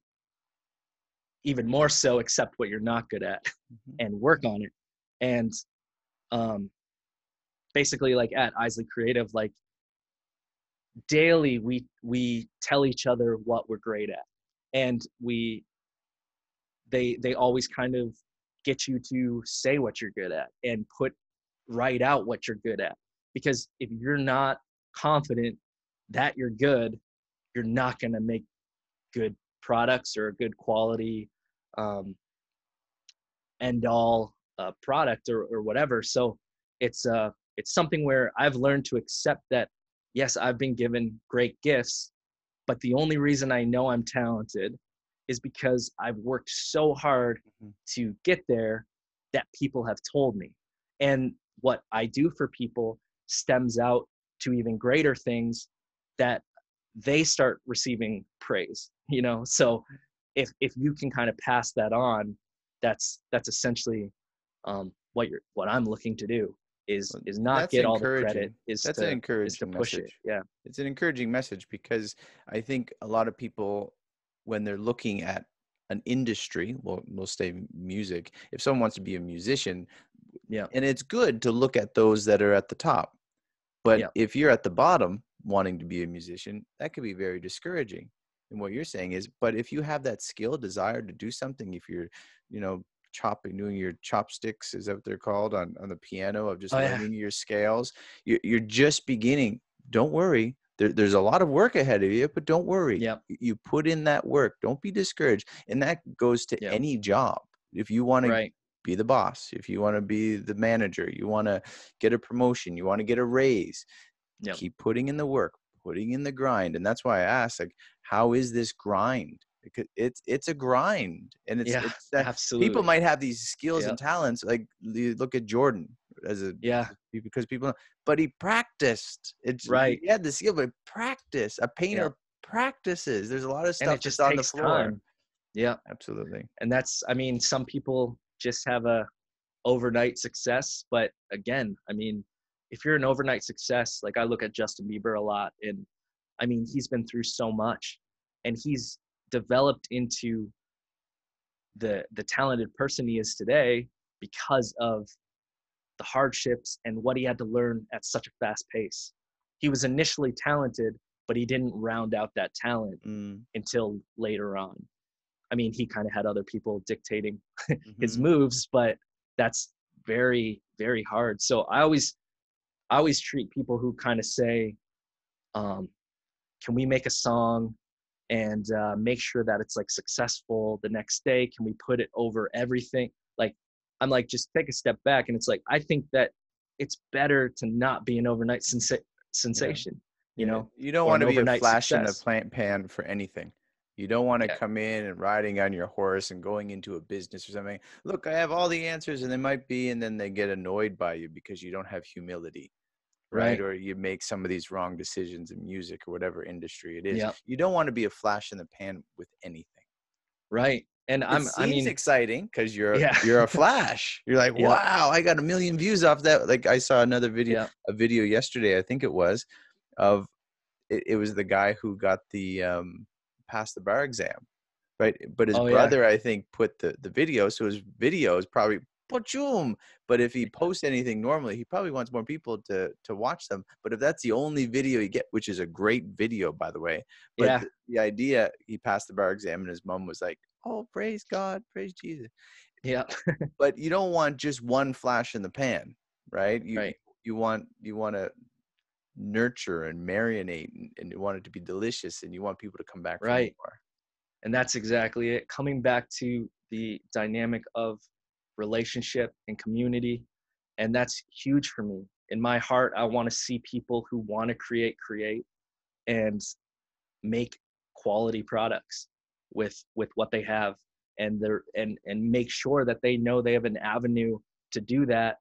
even more so accept what you're not good at mhm, and work on it. And um, basically, like at Isley Creative, like daily we tell each other what we're great at, and they always kind of get you to say what you're good at and write out what you're good at, because if you're not confident that you're good, you're not going to make good products or a good quality um, end all product or whatever. So it's something where I've learned to accept that yes, I've been given great gifts, but the only reason I know I'm talented is because I've worked so hard mhm. to get there that people have told me. And what I do for people stems out to even greater things that they start receiving praise, you know? So if you can kind of pass that on, that's essentially what I'm looking to do Well, is not that's get all the credit, encouraging. That's an is to encouraging push it. message. Yeah. It's an encouraging message because I think a lot of people, when they're looking at an industry, well, we'll say music, if someone wants to be a musician, Yeah. and it's good to look at those that are at the top. But Yeah. if you're at the bottom wanting to be a musician, that could be very discouraging. And what you're saying is, but if you have that skill, desire to do something, if you're, chopping, doing your chopsticks, is that what they're called on the piano, of just Oh yeah. learning your scales, you're just beginning. Don't worry. There's a lot of work ahead of you, but don't worry. Yeah. You put in that work. Don't be discouraged. And that goes to Yeah. any job. If you want to Right. be the boss, if you want to be the manager, you want to get a promotion, you want to get a raise, Yeah. keep putting in the work, putting in the grind. And that's why I asked, like, how is this grind? Because it's a grind, and Yeah. it's that people Absolutely. might have these skills Yeah. and talents. Like, you look at Jordan as a Yeah. because people, but he practiced. Right. He had the skill, but practice. A Yeah. painter practices. There's a lot of And stuff it that's just on the takes floor. time. Yeah. Absolutely. And that's, I mean, some people just have a overnight success, but again, I mean, if you're an overnight success, like I look at Justin Bieber a lot, and I mean, he's been through so much and he's developed into the talented person he is today because of the hardships and what he had to learn at such a fast pace. He was initially talented, but he didn't round out that talent Mm, until later on. I mean, he kind of had other people dictating his hmm. moves, but that's very, very hard. So I always treat people who kind of say, um, can we make a song and make sure that it's like successful the next day? Can we put it over everything? Like, I'm like, just take a step back. And it's like, I think that it's better to not be an overnight Yeah. sensation, you Yeah, know, you don't or want an to be a overnight flash in the success. plant pan for anything. You don't want to Yeah. come in and riding on your horse and going into a business or something. Look, I have all the answers, and they might be, and then they get annoyed by you because you don't have humility, right? Right. Or you make some of these wrong decisions in music or whatever industry it is. Yeah. You don't want to be a flash in the pan with anything. Right. And It I seems mean, exciting because yeah. you're a flash. You're like, Yep. wow, I got 1 million views off that. Like, I saw another Yeah. a video yesterday, I think it was, of it was the guy who got the passed the bar exam, right? But his Oh yeah, brother, I think, put the video, so his video is probably boom. But if he posts anything normally, he probably wants more people to watch them. But if that's the only video you get, which is a great video, by the way, but yeah, the idea, he passed the bar exam, and his mom was like, "Oh, praise God, praise Jesus." yeah, But you don't want just one flash in the pan, right? You right, you want to nurture and marinate, and you want it to be delicious, and you want people to come back for right. more. And that's exactly it. Coming back to the dynamic of relationship and community, and that's huge for me. In my heart, I want to see people who want to create and make quality products with what they have, and they're and make sure that they know they have an avenue to do that,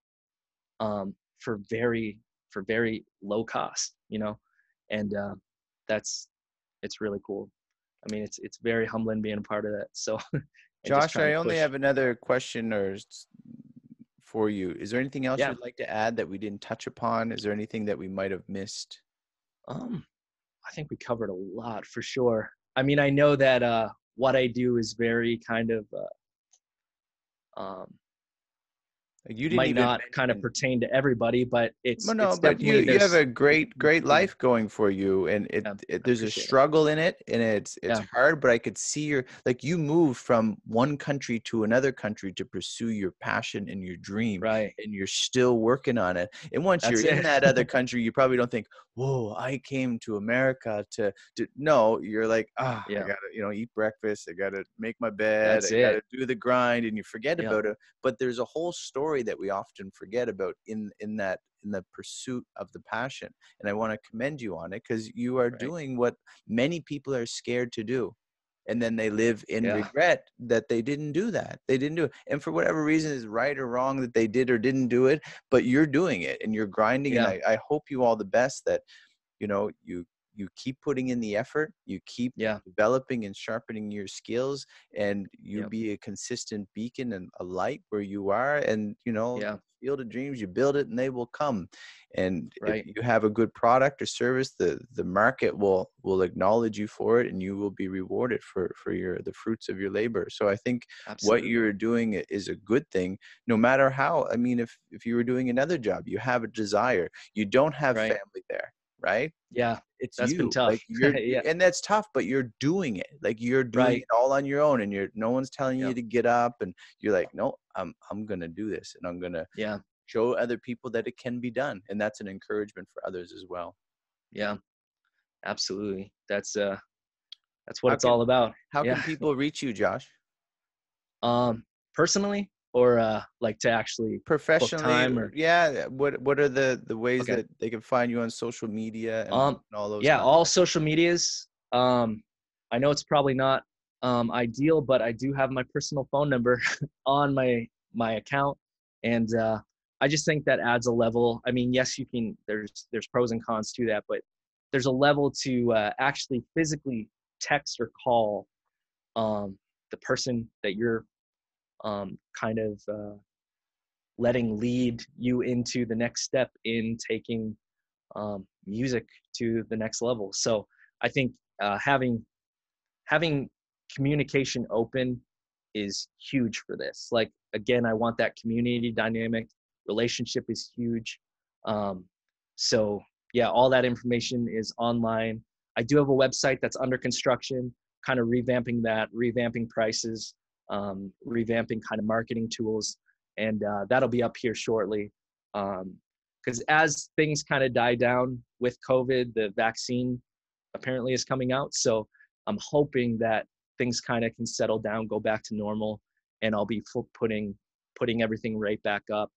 for very low cost, and that's it's really cool. I mean, it's very humbling being a part of that. So, and just Josh, trying I to only push. have another question for you. Is there anything else Yeah. you'd like to add that we didn't touch upon? Is there anything that we might have missed? Um, I think we covered a lot for sure. I mean, I know that what I do is very kind of um, Like, you didn't might even not kind of mention. pertain to everybody, but Well, no, it's but definitely you have there's a great huge. life going for you, and Yeah, I there's a appreciate it. struggle in it, and it's Yeah, hard. But I could see your, like, you moved from one country to another country to pursue your passion and your dream, right. and you're still working on it. And once you're That's in it. that other country, you probably don't think, "Whoa, I came to America to." No, you're like, "Ah, I Yeah, gotta, eat breakfast. I gotta make my bed. that's I it. gotta do the grind," and you forget Yeah, about it. But there's a whole story that we often forget about in the pursuit of the passion. And I want to commend you on it, because you are right. doing what many people are scared to do, and then they live in Yeah, regret that they didn't do it, and for whatever reason is right or wrong that they did or didn't do it, but you're doing it and you're grinding. And yeah, I hope you all the best, that you keep putting in the effort, you keep yeah, developing and sharpening your skills, and you yeah, be a consistent beacon and a light where you are. And yeah, field of dreams, you build it and they will come. And if right. you have a good product or service, the market will acknowledge you for it, and you will be rewarded for the fruits of your labor. So I think what Absolutely. you're doing is a good thing, no matter how. I mean, if you were doing another job, you have a desire, you don't have Right. family there, right? Yeah, It's that's been you, like, tough. Yeah, and that's tough, but you're doing it, like, you're doing right. it all on your own, and no one's telling Yeah, you to get up, and you're like, no, I'm gonna do this, and I'm gonna yeah, show other people that it can be done. And that's an encouragement for others as well. yeah. Absolutely. That's what how it's can all about. how Yeah. can people reach you, Josh? Personally, or like to actually book Professionally, time, or yeah. What are the ways okay. that they can find you on social media and Um, all those yeah, kinds all of things? social medias. I know it's probably not ideal, but I do have my personal phone number on my account, and I just think that adds a level. I mean, yes, you can. There's pros and cons to that, but there's a level to actually physically text or call the person that you're kind of letting lead you into the next step in taking music to the next level. So I think having communication open is huge for this. Like, again, I want that community dynamic. Relationship is huge. Um, so yeah, all that information is online. I do have a website that's under construction, kind of revamping that, revamping prices, revamping kind of marketing tools, and that'll be up here shortly. Because as things kind of die down with COVID, the vaccine apparently is coming out. So I'm hoping that things kind of can settle down, go back to normal, and I'll be putting everything right back up.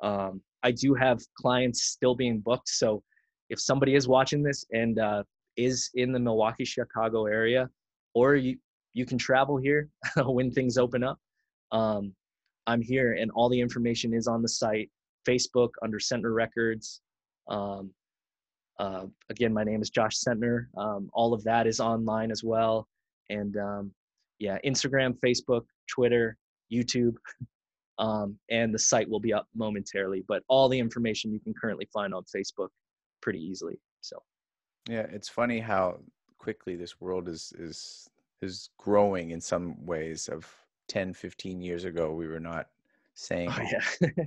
I do have clients still being booked, so if somebody is watching this and is in the Milwaukee, Chicago area, or you can travel here when things open up, um, I'm here, and all the information is on the site. Facebook under Sentner Records. Um, again, my name is Josh Sentner. All of that is online as well. And yeah, Instagram, Facebook, Twitter, YouTube, and the site will be up momentarily. But all the information you can currently find on Facebook pretty easily. So Yeah, it's funny how quickly this world is growing in some ways. Of 10, 15 years ago, we were not saying, Oh "Oh, yeah.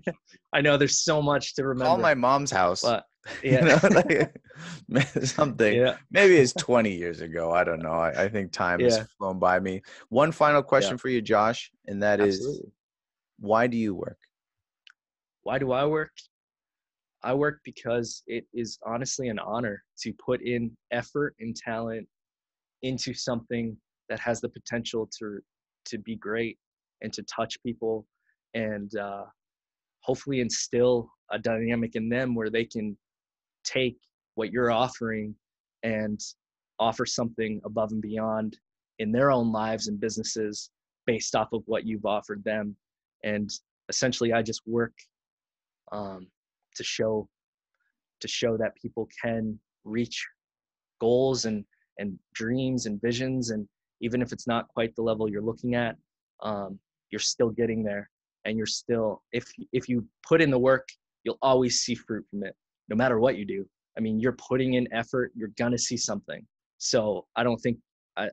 I know there's so much to call remember, my mom's house." but You yeah. know, like something. Yeah. Maybe it's 20 years ago. I don't know. I think time has Yeah. flown by me. One final Yeah. question for you, Josh, and that is, Absolutely. why do you work? Why do I work? I work because it is honestly an honor to put in effort and talent into something that has the potential to be great and to touch people, and hopefully instill a dynamic in them where they can take what you're offering and offer something above and beyond in their own lives and businesses based off of what you've offered them. And essentially, I just work um, to show that people can reach goals and dreams and visions, and even if it's not quite the level you're looking at, you're still getting there, and you're still, if you put in the work, you'll always see fruit from it, no matter what you do. I mean, you're putting in effort, you're gonna see something. So I don't think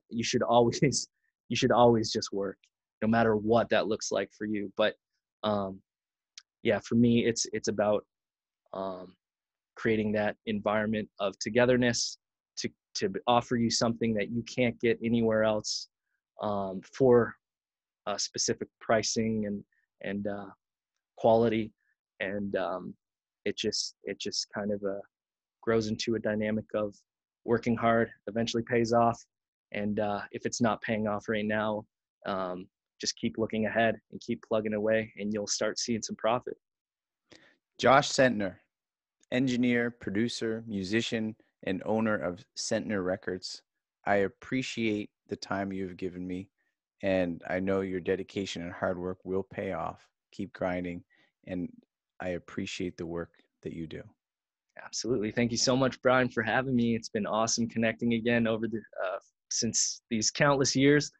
you should always you should always just work, no matter what that looks like for you. But um, yeah, for me, it's about um, creating that environment of togetherness to offer you something that you can't get anywhere else, for specific pricing and quality, and it just kind of grows into a dynamic of working hard eventually pays off, and if it's not paying off right now, um, just keep looking ahead and keep plugging away, and you'll start seeing some profit. Josh Sentner, engineer, producer, musician, and owner of Sentner Records. I appreciate the time you've given me, and I know your dedication and hard work will pay off. Keep grinding, and I appreciate the work that you do. Absolutely. Thank you so much, Brian, for having me. It's been awesome connecting again over the since these countless years.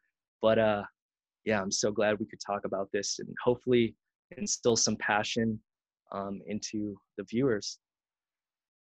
But yeah, I'm so glad we could talk about this and hopefully instill some passion into the viewers.